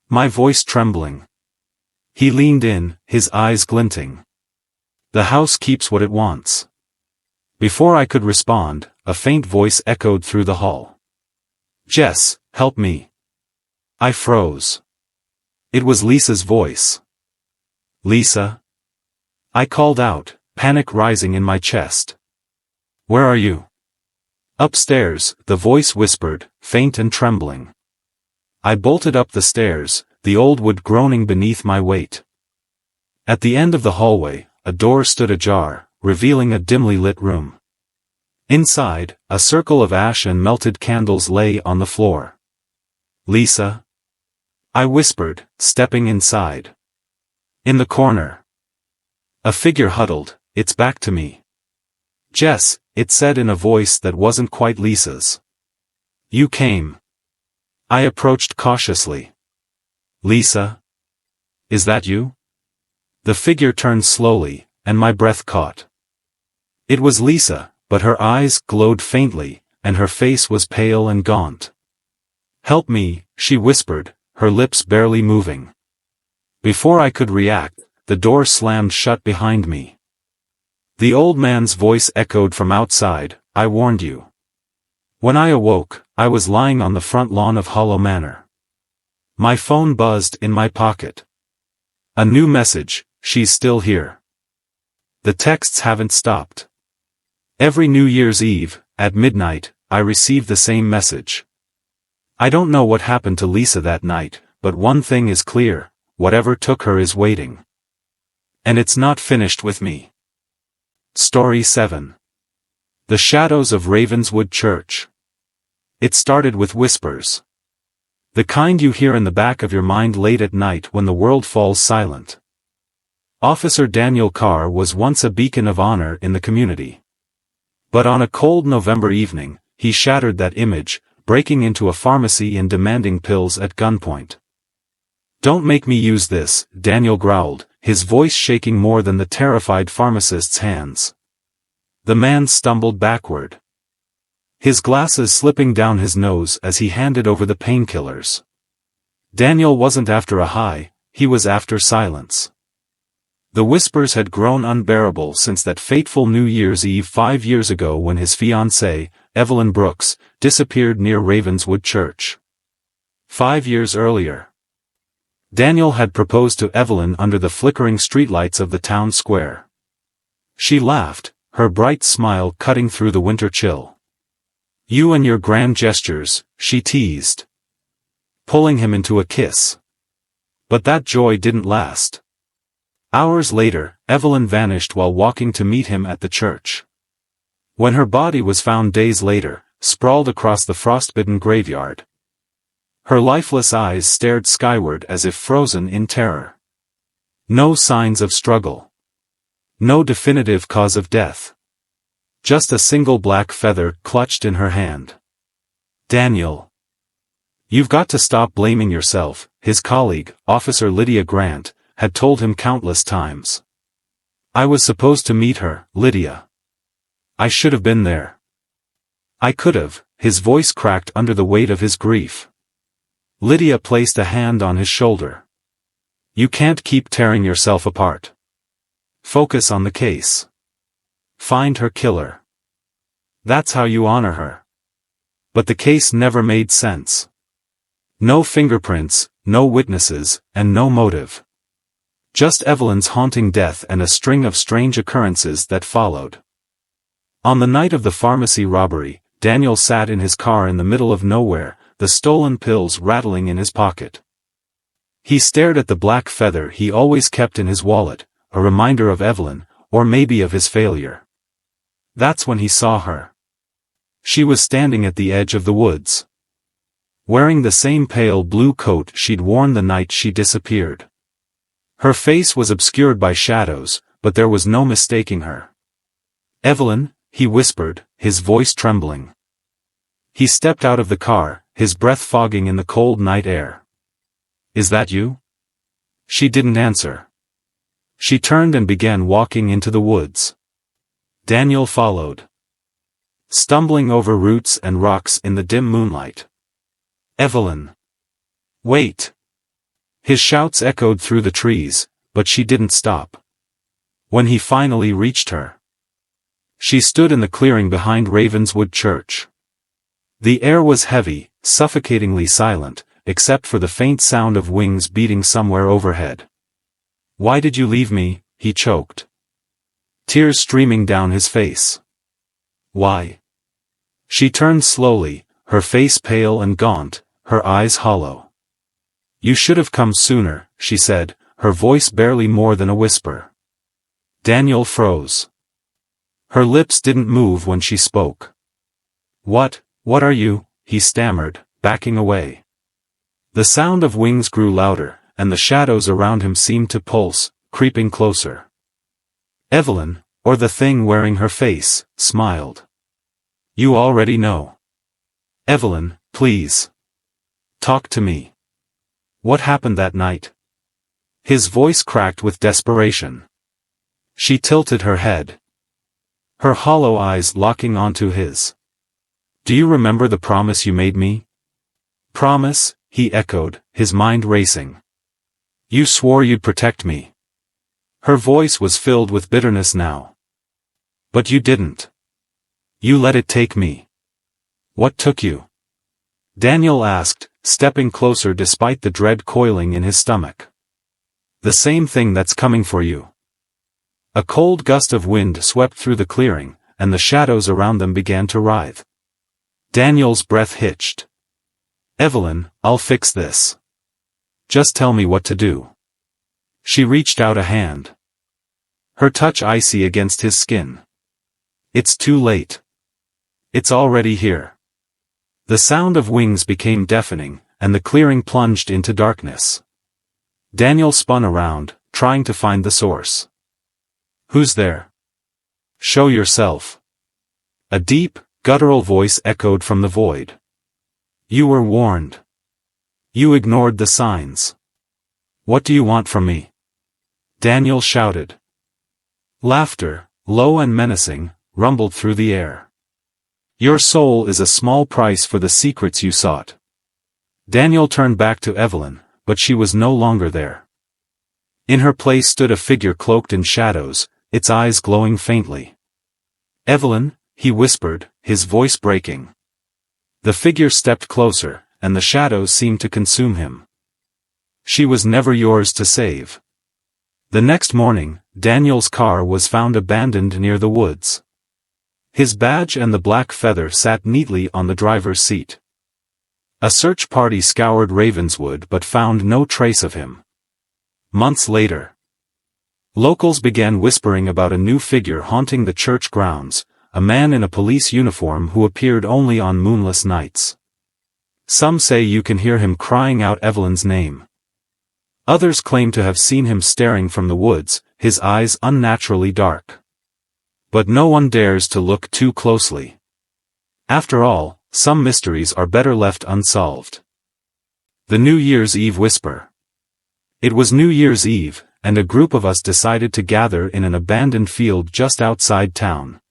my voice trembling. He leaned in, his eyes glinting. "The house keeps what it wants." Before I could respond, a faint voice echoed through the hall. "Jess, help me." I froze. It was Lisa's voice. "Lisa?" I called out, panic rising in my chest. "Where are you?" "Upstairs," the voice whispered, faint and trembling. I bolted up the stairs, the old wood groaning beneath my weight. At the end of the hallway, a door stood ajar, revealing a dimly lit room. Inside, a circle of ash and melted candles lay on the floor. "Lisa?" I whispered, stepping inside. In the corner, a figure huddled, its back to me. "Jess," it said in a voice that wasn't quite Lisa's. "You came." I approached cautiously. "Lisa? Is that you?" The figure turned slowly, and my breath caught. It was Lisa, but her eyes glowed faintly, and her face was pale and gaunt. "Help me," she whispered, her lips barely moving. Before I could react, the door slammed shut behind me. The old man's voice echoed from outside, "I warned you." When I awoke, I was lying on the front lawn of Hollow Manor. My phone buzzed in my pocket. A new message: "She's still here." The texts haven't stopped. Every New Year's Eve, at midnight, I received the same message. I don't know what happened to Lisa that night, but one thing is clear: whatever took her is waiting. And it's not finished with me. Story 7. The Shadows of Ravenswood Church. It started with whispers. The kind you hear in the back of your mind late at night when the world falls silent. Officer Daniel Carr was once a beacon of honor in the community. But on a cold November evening, he shattered that image, breaking into a pharmacy and demanding pills at gunpoint. "Don't make me use this," Daniel growled, his voice shaking more than the terrified pharmacist's hands. The man stumbled backward, his glasses slipping down his nose as he handed over the painkillers. Daniel wasn't after a high, he was after silence. The whispers had grown unbearable since that fateful New Year's Eve 5 years ago when his fiancée, Evelyn Brooks, disappeared near Ravenswood Church. 5 years earlier, Daniel had proposed to Evelyn under the flickering streetlights of the town square. She laughed, her bright smile cutting through the winter chill. "You and your grand gestures," she teased, pulling him into a kiss. But that joy didn't last. Hours later, Evelyn vanished while walking to meet him at the church. When her body was found days later, sprawled across the frostbitten graveyard, her lifeless eyes stared skyward as if frozen in terror. No signs of struggle. No definitive cause of death. Just a single black feather clutched in her hand. "Daniel. You've got to stop blaming yourself," his colleague, Officer Lydia Grant, had told him countless times. "I was supposed to meet her, Lydia. I should have been there. I could have." His voice cracked under the weight of his grief. Lydia placed a hand on his shoulder. "You can't keep tearing yourself apart. Focus on the case. Find her killer. That's how you honor her." But the case never made sense. No fingerprints, no witnesses, and no motive. Just Evelyn's haunting death and a string of strange occurrences that followed. On the night of the pharmacy robbery, Daniel sat in his car in the middle of nowhere, the stolen pills rattling in his pocket. He stared at the black feather he always kept in his wallet, a reminder of Evelyn, or maybe of his failure. That's when he saw her. She was standing at the edge of the woods, wearing the same pale blue coat she'd worn the night she disappeared. Her face was obscured by shadows, but there was no mistaking her. "Evelyn," he whispered, his voice trembling. He stepped out of the car, his breath fogging in the cold night air. "Is that you?" She didn't answer. She turned and began walking into the woods. Daniel followed, stumbling over roots and rocks in the dim moonlight. "Evelyn! Wait!" His shouts echoed through the trees, but she didn't stop. When he finally reached her, she stood in the clearing behind Ravenswood Church. The air was heavy, suffocatingly silent, except for the faint sound of wings beating somewhere overhead. "Why did you leave me?" he choked, tears streaming down his face. "Why?" She turned slowly, her face pale and gaunt, her eyes hollow. "You should have come sooner," she said, her voice barely more than a whisper. Daniel froze. Her lips didn't move when she spoke. What are you?" he stammered, backing away. The sound of wings grew louder, and the shadows around him seemed to pulse, creeping closer. Evelyn, or the thing wearing her face, smiled. "You already know." "Evelyn, please. Talk to me. What happened that night?" His voice cracked with desperation. She tilted her head, her hollow eyes locking onto his. "Do you remember the promise you made me?" "Promise?" he echoed, his mind racing. "You swore you'd protect me." Her voice was filled with bitterness now. "But you didn't. You let it take me." "What took you?" Daniel asked, stepping closer despite the dread coiling in his stomach. "The same thing that's coming for you." A cold gust of wind swept through the clearing, and the shadows around them began to writhe. Daniel's breath hitched. "Evelyn, I'll fix this. Just tell me what to do." She reached out a hand, her touch icy against his skin. "It's too late. It's already here." The sound of wings became deafening, and the clearing plunged into darkness. Daniel spun around, trying to find the source. "Who's there? Show yourself." A deep, guttural voice echoed from the void. "You were warned. You ignored the signs. What do you want from me?" Daniel shouted. Laughter, low and menacing, rumbled through the air. "Your soul is a small price for the secrets you sought. Daniel turned back to Evelyn, but she was no longer there. In her place stood a figure cloaked in shadows, its eyes glowing faintly. "Evelyn," he whispered, his voice breaking. The figure stepped closer, and the shadows seemed to consume him. "She was never yours to save." The next morning, Daniel's car was found abandoned near the woods. His badge and the black feather sat neatly on the driver's seat. A search party scoured Ravenswood but found no trace of him. Months later, locals began whispering about a new figure haunting the church grounds, a man in a police uniform who appeared only on moonless nights. Some say you can hear him crying out Evelyn's name. Others claim to have seen him staring from the woods, his eyes unnaturally dark. But no one dares to look too closely. After all, some mysteries are better left unsolved. The New Year's Eve Whisper. It was New Year's Eve, and a group of us decided to gather in an abandoned field just outside town.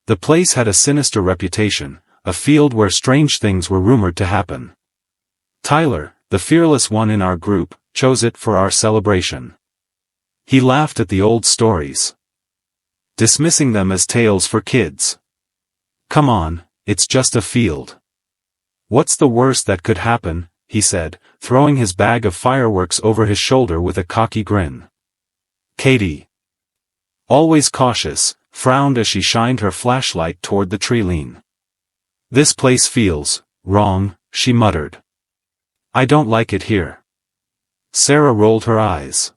The place had a sinister reputation, a field where strange things were rumored to happen. Tyler, the fearless one in our group, chose it for our celebration. He laughed at the old stories, dismissing them as tales for kids. "Come on, it's just a field. What's the worst that could happen?" he said, throwing his bag of fireworks over his shoulder with a cocky grin. Katie, always cautious, frowned as she shined her flashlight toward the tree line. "This place feels wrong," she muttered. "I don't like it here." Sarah rolled her eyes.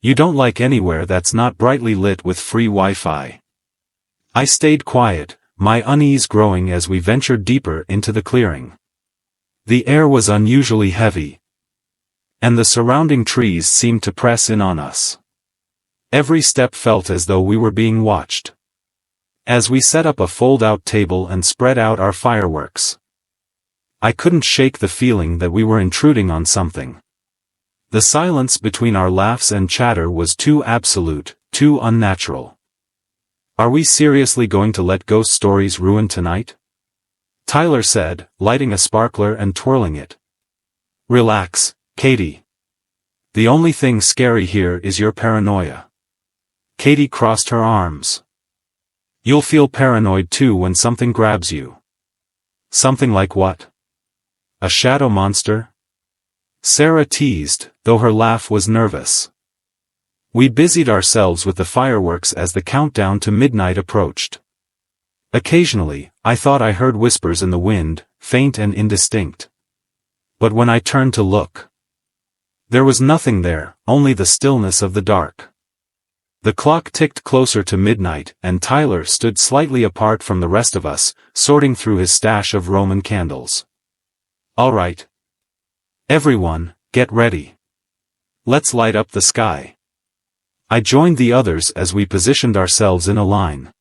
"You don't like anywhere that's not brightly lit with free Wi-Fi." I stayed quiet, my unease growing as we ventured deeper into the clearing. The air was unusually heavy, and the surrounding trees seemed to press in on us. Every step felt as though we were being watched. As we set up a fold-out table and spread out our fireworks, I couldn't shake the feeling that we were intruding on something. The silence between our laughs and chatter was too absolute, too unnatural. "Are we seriously going to let ghost stories ruin tonight?" Tyler said, lighting a sparkler and twirling it. "Relax, Katie. The only thing scary here is your paranoia." Katie crossed her arms. "You'll feel paranoid too when something grabs you." "Something like what? A shadow monster?" Sarah teased, though her laugh was nervous. We busied ourselves with the fireworks as the countdown to midnight approached. Occasionally, I thought I heard whispers in the wind, faint and indistinct. But when I turned to look, there was nothing there, only the stillness of the dark. The clock ticked closer to midnight, and Tyler stood slightly apart from the rest of us, sorting through his stash of Roman candles. "All right. Everyone, get ready. Let's light up the sky." I joined the others as we positioned ourselves in a line.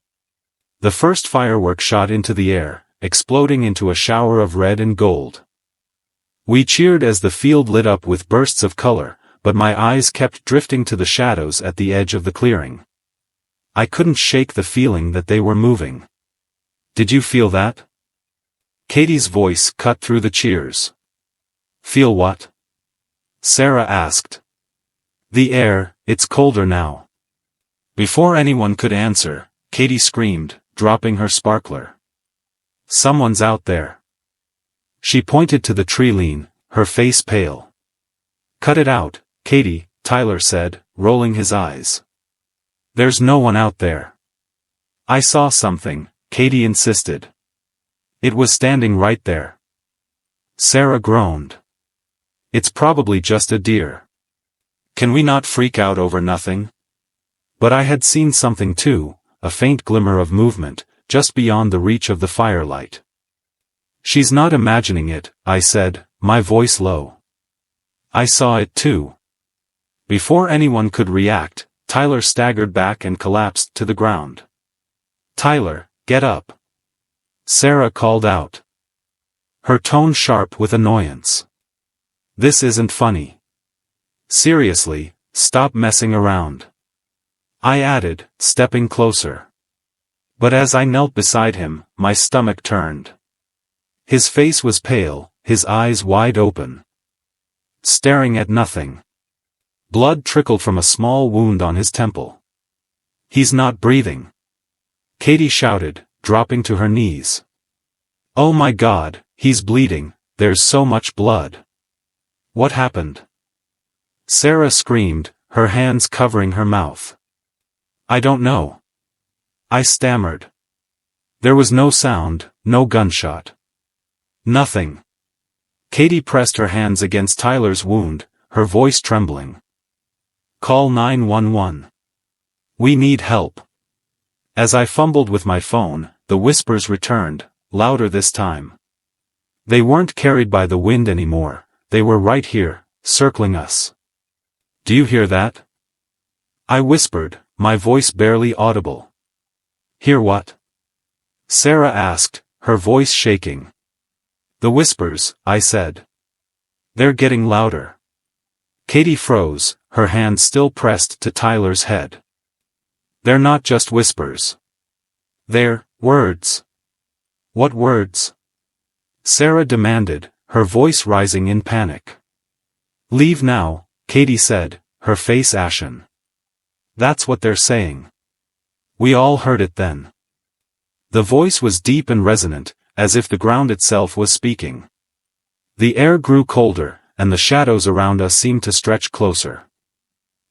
The first firework shot into the air, exploding into a shower of red and gold. We cheered as the field lit up with bursts of color, but my eyes kept drifting to the shadows at the edge of the clearing. I couldn't shake the feeling that they were moving. "Did you feel that?" Katie's voice cut through the cheers. "Feel what?" Sarah asked. "The air, it's colder now." Before anyone could answer, Katie screamed, dropping her sparkler. "Someone's out there." She pointed to the tree line, her face pale. "Cut it out, Katie," Tyler said, rolling his eyes. "There's no one out there." "I saw something," Katie insisted. "It was standing right there." Sarah groaned. "It's probably just a deer. Can we not freak out over nothing?" But I had seen something too, a faint glimmer of movement, just beyond the reach of the firelight. "She's not imagining it," I said, my voice low. "I saw it too." Before anyone could react, Tyler staggered back and collapsed to the ground. "Tyler, get up!" Sarah called out, her tone sharp with annoyance. "This isn't funny. Seriously, stop messing around," I added, stepping closer. But as I knelt beside him, my stomach turned. His face was pale, his eyes wide open, staring at nothing. Blood trickled from a small wound on his temple. "He's not breathing," Katie shouted, dropping to her knees. "Oh my God, he's bleeding, there's so much blood." "What happened?" Sarah screamed, her hands covering her mouth. "I don't know," I stammered. "There was no sound, no gunshot. Nothing." Katie pressed her hands against Tyler's wound, her voice trembling. "Call 911. We need help." As I fumbled with my phone, the whispers returned, louder this time. They weren't carried by the wind anymore, they were right here, circling us. "Do you hear that?" I whispered, my voice barely audible. "Hear what?" Sarah asked, her voice shaking. "The whispers," I said. "They're getting louder." Katie froze, her hand still pressed to Tyler's head. "They're not just whispers. They're words." "What words?" Sarah demanded, her voice rising in panic. "Leave now," Katie said, her face ashen. "That's what they're saying." We all heard it then. The voice was deep and resonant, as if the ground itself was speaking. The air grew colder, and the shadows around us seemed to stretch closer.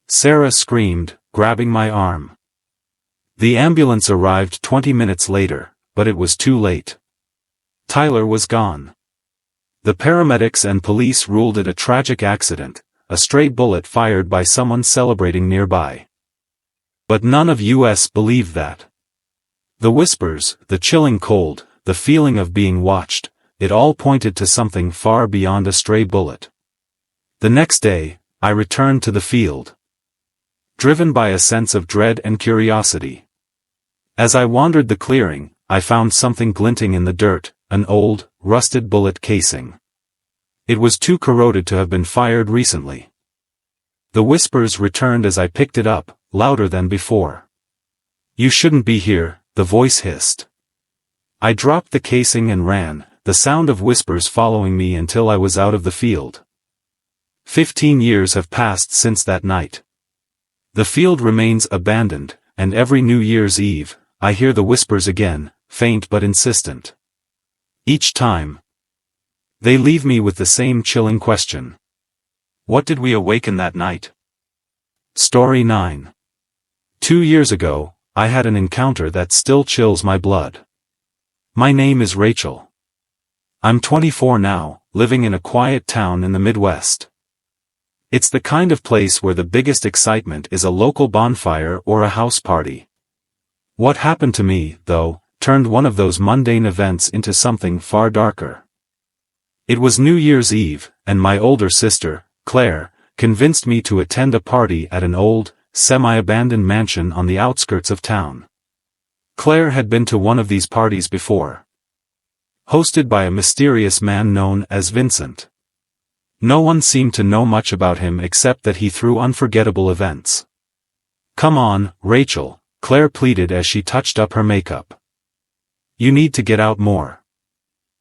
Sarah screamed, grabbing my arm. The ambulance arrived 20 minutes later, but it was too late. Tyler was gone. The paramedics and police ruled it a tragic accident, a stray bullet fired by someone celebrating nearby. But none of us believed that. The whispers, the chilling cold, the feeling of being watched, it all pointed to something far beyond a stray bullet. The next day, I returned to the field, driven by a sense of dread and curiosity. As I wandered the clearing, I found something glinting in the dirt, an old, rusted bullet casing. It was too corroded to have been fired recently. The whispers returned as I picked it up, louder than before. "You shouldn't be here," the voice hissed. I dropped the casing and ran, the sound of whispers following me until I was out of the field. 15 years have passed since that night. The field remains abandoned, and every New Year's Eve, I hear the whispers again, faint but insistent. Each time, they leave me with the same chilling question. What did we awaken that night? Story 9. 2 years ago, I had an encounter that still chills my blood. My name is Rachel. I'm 24 now, living in a quiet town in the Midwest. It's the kind of place where the biggest excitement is a local bonfire or a house party. What happened to me, though, turned one of those mundane events into something far darker. It was New Year's Eve, and my older sister, Claire, convinced me to attend a party at an old, semi-abandoned mansion on the outskirts of town. Claire had been to one of these parties before. Hosted by a mysterious man known as Vincent. No one seemed to know much about him except that he threw unforgettable events. "Come on, Rachel," Claire pleaded as she touched up her makeup. "You need to get out more.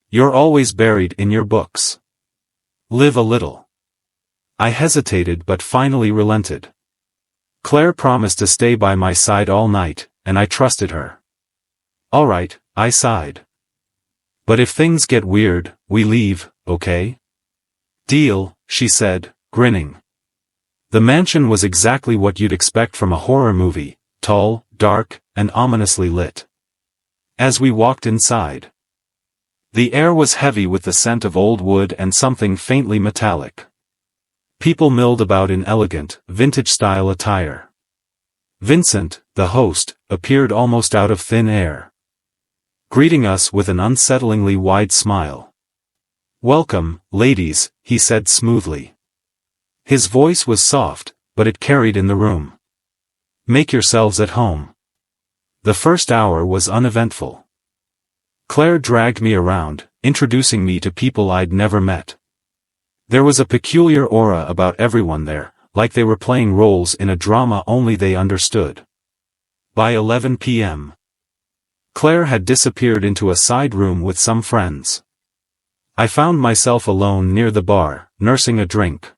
You're always buried in your books. Live a little." I hesitated but finally relented. Claire promised to stay by my side all night, and I trusted her. "All right," I sighed. "But if things get weird, we leave, okay?" "Deal," she said, grinning. The mansion was exactly what you'd expect from a horror movie, tall, dark, and ominously lit. As we walked inside, the air was heavy with the scent of old wood and something faintly metallic. People milled about in elegant, vintage-style attire. Vincent, the host, appeared almost out of thin air, greeting us with an unsettlingly wide smile. "Welcome, ladies," he said smoothly. His voice was soft, but it carried in the room. "Make yourselves at home." The first hour was uneventful. Claire dragged me around, introducing me to people I'd never met. There was a peculiar aura about everyone there, like they were playing roles in a drama only they understood. By 11 p.m., Claire had disappeared into a side room with some friends. I found myself alone near the bar, nursing a drink.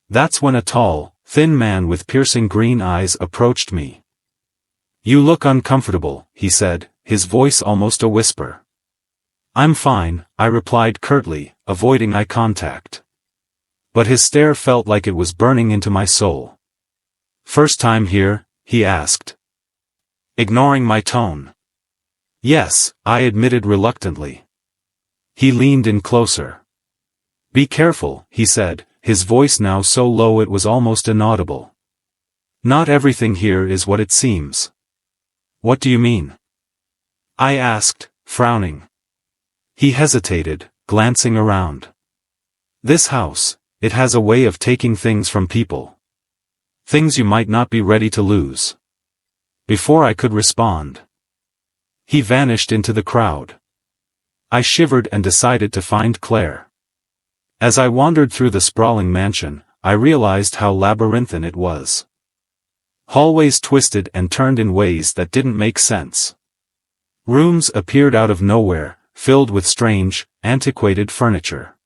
That's when a tall, thin man with piercing green eyes approached me. "You look uncomfortable," he said, his voice almost a whisper. "I'm fine," I replied curtly, avoiding eye contact. But his stare felt like it was burning into my soul. "First time here?" he asked, ignoring my tone. "Yes," I admitted reluctantly. He leaned in closer. "Be careful," he said, his voice now so low it was almost inaudible. "Not everything here is what it seems." "What do you mean?" I asked, frowning. He hesitated, glancing around. "This house, it has a way of taking things from people. Things you might not be ready to lose." Before I could respond, he vanished into the crowd. I shivered and decided to find Claire. As I wandered through the sprawling mansion, I realized how labyrinthine it was. Hallways twisted and turned in ways that didn't make sense. Rooms appeared out of nowhere, filled with strange, antiquated furniture.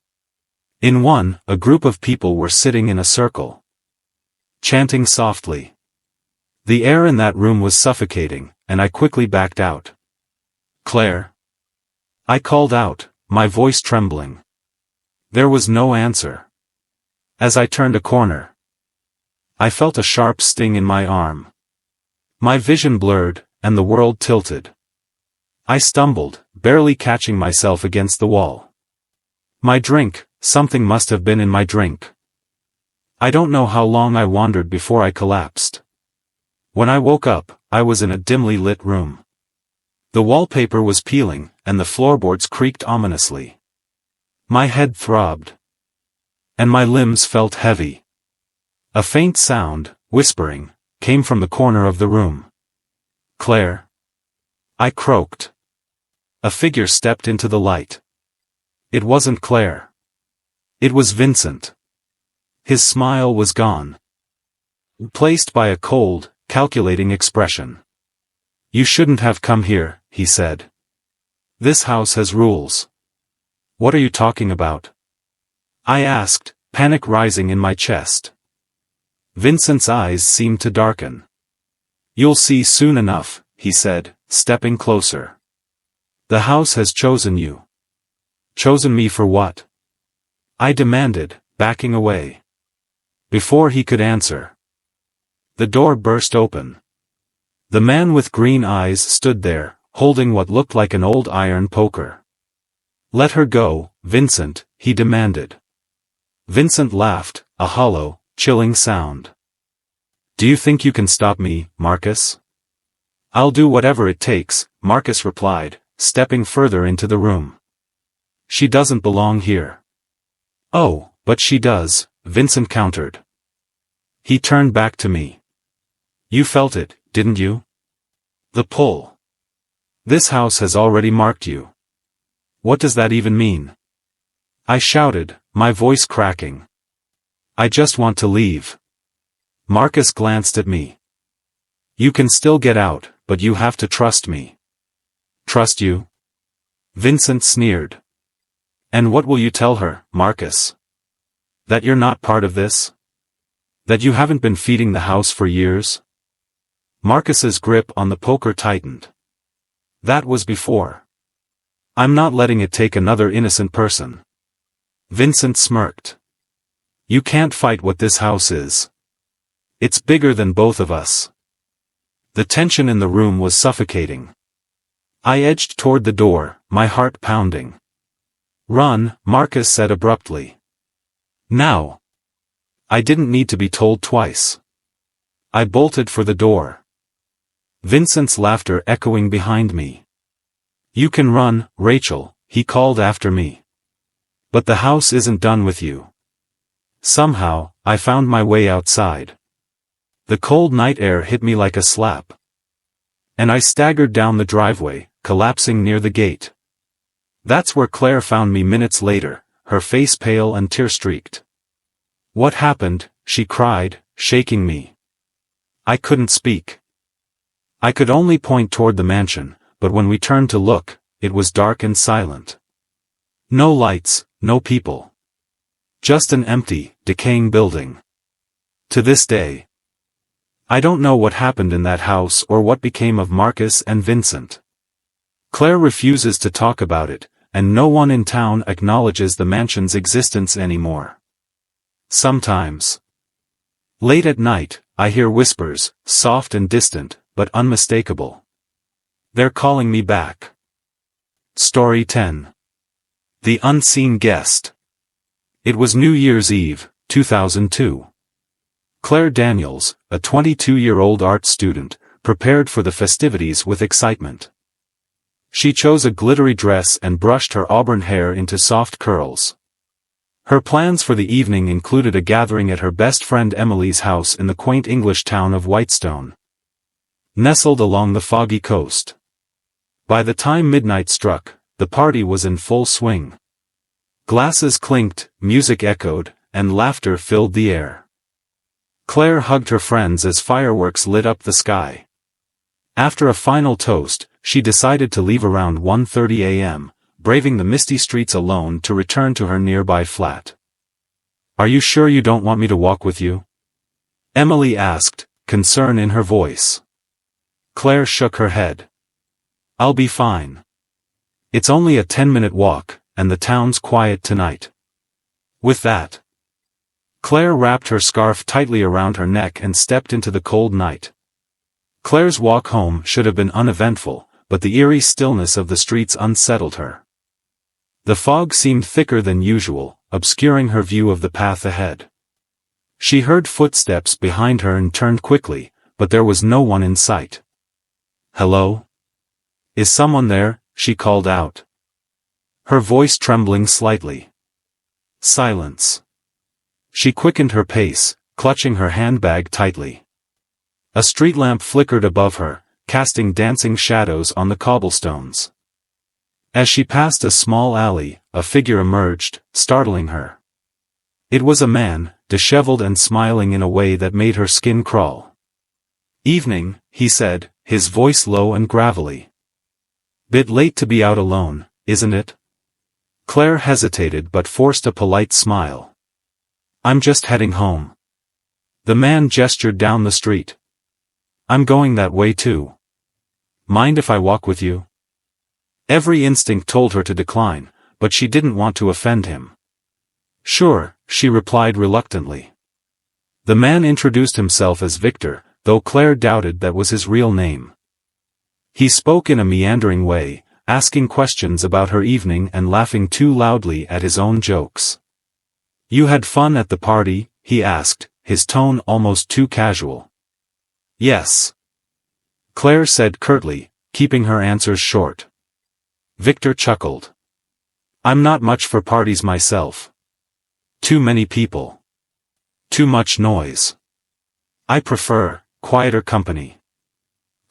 In one, a group of people were sitting in a circle, chanting softly. The air in that room was suffocating, and I quickly backed out. "Claire?" I called out, my voice trembling. There was no answer. As I turned a corner, I felt a sharp sting in my arm. My vision blurred, and the world tilted. I stumbled, barely catching myself against the wall. My drink, something must have been in my drink. I don't know how long I wandered before I collapsed. When I woke up, I was in a dimly lit room. The wallpaper was peeling, and the floorboards creaked ominously. My head throbbed, and my limbs felt heavy. A faint sound, whispering, came from the corner of the room. "Claire?" I croaked. A figure stepped into the light. It wasn't Claire. It was Vincent. His smile was gone, replaced by a cold, calculating expression. "You shouldn't have come here," he said. "This house has rules." "What are you talking about?" I asked, panic rising in my chest. Vincent's eyes seemed to darken. "You'll see soon enough," he said, stepping closer. "The house has chosen you." "Chosen me for what?" I demanded, backing away. Before he could answer, the door burst open. The man with green eyes stood there, holding what looked like an old iron poker. "Let her go, Vincent," he demanded. Vincent laughed, a hollow, chilling sound. "Do you think you can stop me, Marcus?" "I'll do whatever it takes," Marcus replied, stepping further into the room. "She doesn't belong here." "Oh, but she does," Vincent countered. He turned back to me. "You felt it, didn't you? The pull. This house has already marked you." "What does that even mean?" I shouted, my voice cracking. "I just want to leave." Marcus glanced at me. "You can still get out, but you have to trust me." "Trust you?" Vincent sneered. "And what will you tell her, Marcus? That you're not part of this? That you haven't been feeding the house for years?" Marcus's grip on the poker tightened. "That was before. I'm not letting it take another innocent person." Vincent smirked. "You can't fight what this house is. It's bigger than both of us." The tension in the room was suffocating. I edged toward the door, my heart pounding. "Run," Marcus said abruptly. "Now." I didn't need to be told twice. I bolted for the door. Vincent's laughter echoing behind me. "You can run, Rachel," he called after me. "But the house isn't done with you." Somehow, I found my way outside. The cold night air hit me like a slap, and I staggered down the driveway, collapsing near the gate. That's where Claire found me minutes later, her face pale and tear-streaked. "What happened?" she cried, shaking me. I couldn't speak. I could only point toward the mansion, but when we turned to look, it was dark and silent. No lights, no people. Just an empty, decaying building. To this day, I don't know what happened in that house or what became of Marcus and Vincent. Claire refuses to talk about it, and no one in town acknowledges the mansion's existence anymore. Sometimes, late at night, I hear whispers, soft and distant, but unmistakable. They're calling me back. Story 10. The Unseen Guest. It was New Year's Eve, 2002. Claire Daniels, a 22-year-old art student, prepared for the festivities with excitement. She chose a glittery dress and brushed her auburn hair into soft curls. Her plans for the evening included a gathering at her best friend Emily's house in the quaint English town of Whitestone, nestled along the foggy coast. By the time midnight struck, the party was in full swing. Glasses clinked, music echoed, and laughter filled the air. Claire hugged her friends as fireworks lit up the sky. After a final toast, she decided to leave around 1:30 a.m., braving the misty streets alone to return to her nearby flat. "Are you sure you don't want me to walk with you?" Emily asked, concern in her voice. Claire shook her head. "I'll be fine. It's only a 10-minute walk, and the town's quiet tonight." With that, Claire wrapped her scarf tightly around her neck and stepped into the cold night. Claire's walk home should have been uneventful, but the eerie stillness of the streets unsettled her. The fog seemed thicker than usual, obscuring her view of the path ahead. She heard footsteps behind her and turned quickly, but there was no one in sight. "Hello? Is someone there?" she called out, her voice trembling slightly. Silence. She quickened her pace, clutching her handbag tightly. A street lamp flickered above her, casting dancing shadows on the cobblestones. As she passed a small alley, a figure emerged, startling her. It was a man, disheveled and smiling in a way that made her skin crawl. "Evening," he said, his voice low and gravelly. "Bit late to be out alone, isn't it?" Claire hesitated but forced a polite smile. "I'm just heading home." The man gestured down the street. "I'm going that way too. Mind if I walk with you?" Every instinct told her to decline, but she didn't want to offend him. "Sure," she replied reluctantly. The man introduced himself as Victor, though Claire doubted that was his real name. He spoke in a meandering way, asking questions about her evening and laughing too loudly at his own jokes. "You had fun at the party?" he asked, his tone almost too casual. "Yes," Claire said curtly, keeping her answers short. Victor chuckled. "I'm not much for parties myself. Too many people. Too much noise. I prefer quieter company."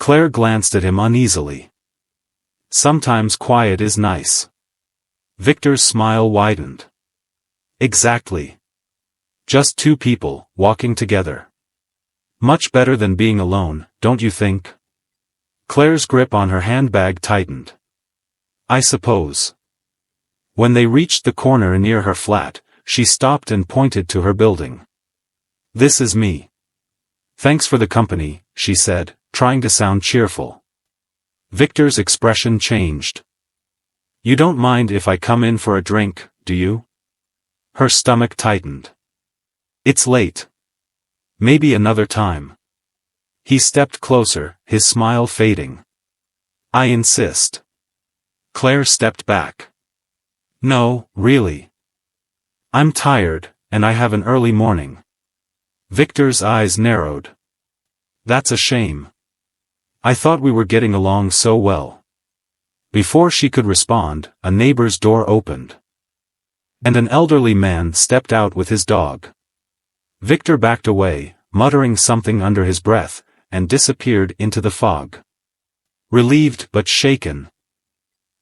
Claire glanced at him uneasily. "Sometimes quiet is nice." Victor's smile widened. "Exactly. Just two people, walking together. Much better than being alone, don't you think?" Claire's grip on her handbag tightened. "I suppose." When they reached the corner near her flat, she stopped and pointed to her building. "This is me. Thanks for the company," she said, trying to sound cheerful. Victor's expression changed. "You don't mind if I come in for a drink, do you?" Her stomach tightened. "It's late. Maybe another time." He stepped closer, his smile fading. "I insist." Claire stepped back. "No, really. I'm tired, and I have an early morning." Victor's eyes narrowed. "That's a shame. I thought we were getting along so well." Before she could respond, a neighbor's door opened, and an elderly man stepped out with his dog. Victor backed away, muttering something under his breath, and disappeared into the fog. Relieved but shaken,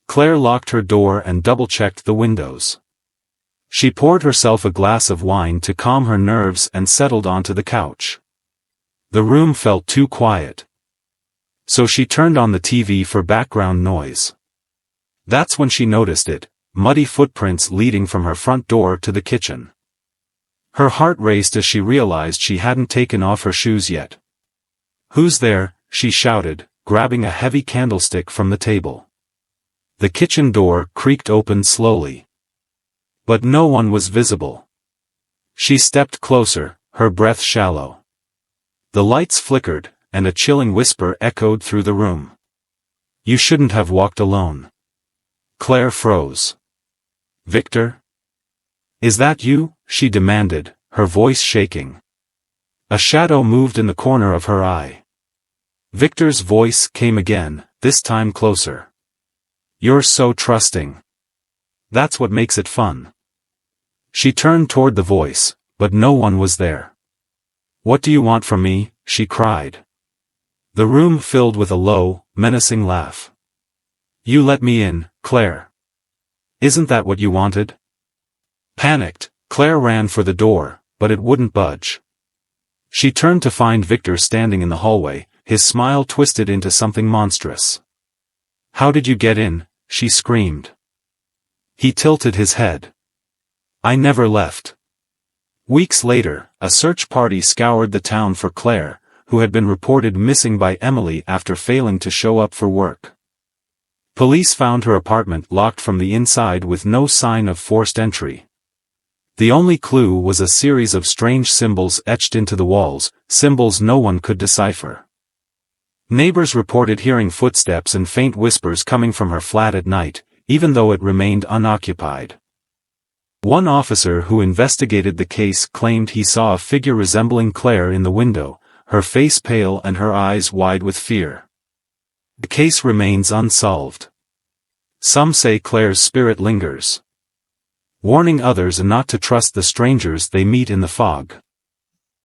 Claire locked her door and double-checked the windows. She poured herself a glass of wine to calm her nerves and settled onto the couch. The room felt too quiet, so she turned on the TV for background noise. That's when she noticed it, muddy footprints leading from her front door to the kitchen. Her heart raced as she realized she hadn't taken off her shoes yet. "Who's there?" she shouted, grabbing a heavy candlestick from the table. The kitchen door creaked open slowly. But no one was visible. She stepped closer, her breath shallow. The lights flickered, and a chilling whisper echoed through the room. "You shouldn't have walked alone." Claire froze. "Victor? Is that you?" she demanded, her voice shaking. A shadow moved in the corner of her eye. Victor's voice came again, this time closer. "You're so trusting. That's what makes it fun." She turned toward the voice, but no one was there. "What do you want from me?" she cried. The room filled with a low, menacing laugh. "You let me in, Claire. Isn't that what you wanted?" Panicked, Claire ran for the door, but it wouldn't budge. She turned to find Victor standing in the hallway, his smile twisted into something monstrous. "How did you get in?" she screamed. He tilted his head. "I never left." Weeks later, a search party scoured the town for Claire, who had been reported missing by Emily after failing to show up for work. Police found her apartment locked from the inside with no sign of forced entry. The only clue was a series of strange symbols etched into the walls, symbols no one could decipher. Neighbors reported hearing footsteps and faint whispers coming from her flat at night, even though it remained unoccupied. One officer who investigated the case claimed he saw a figure resembling Claire in the window, her face pale and her eyes wide with fear. The case remains unsolved. Some say Claire's spirit lingers, warning others not to trust the strangers they meet in the fog.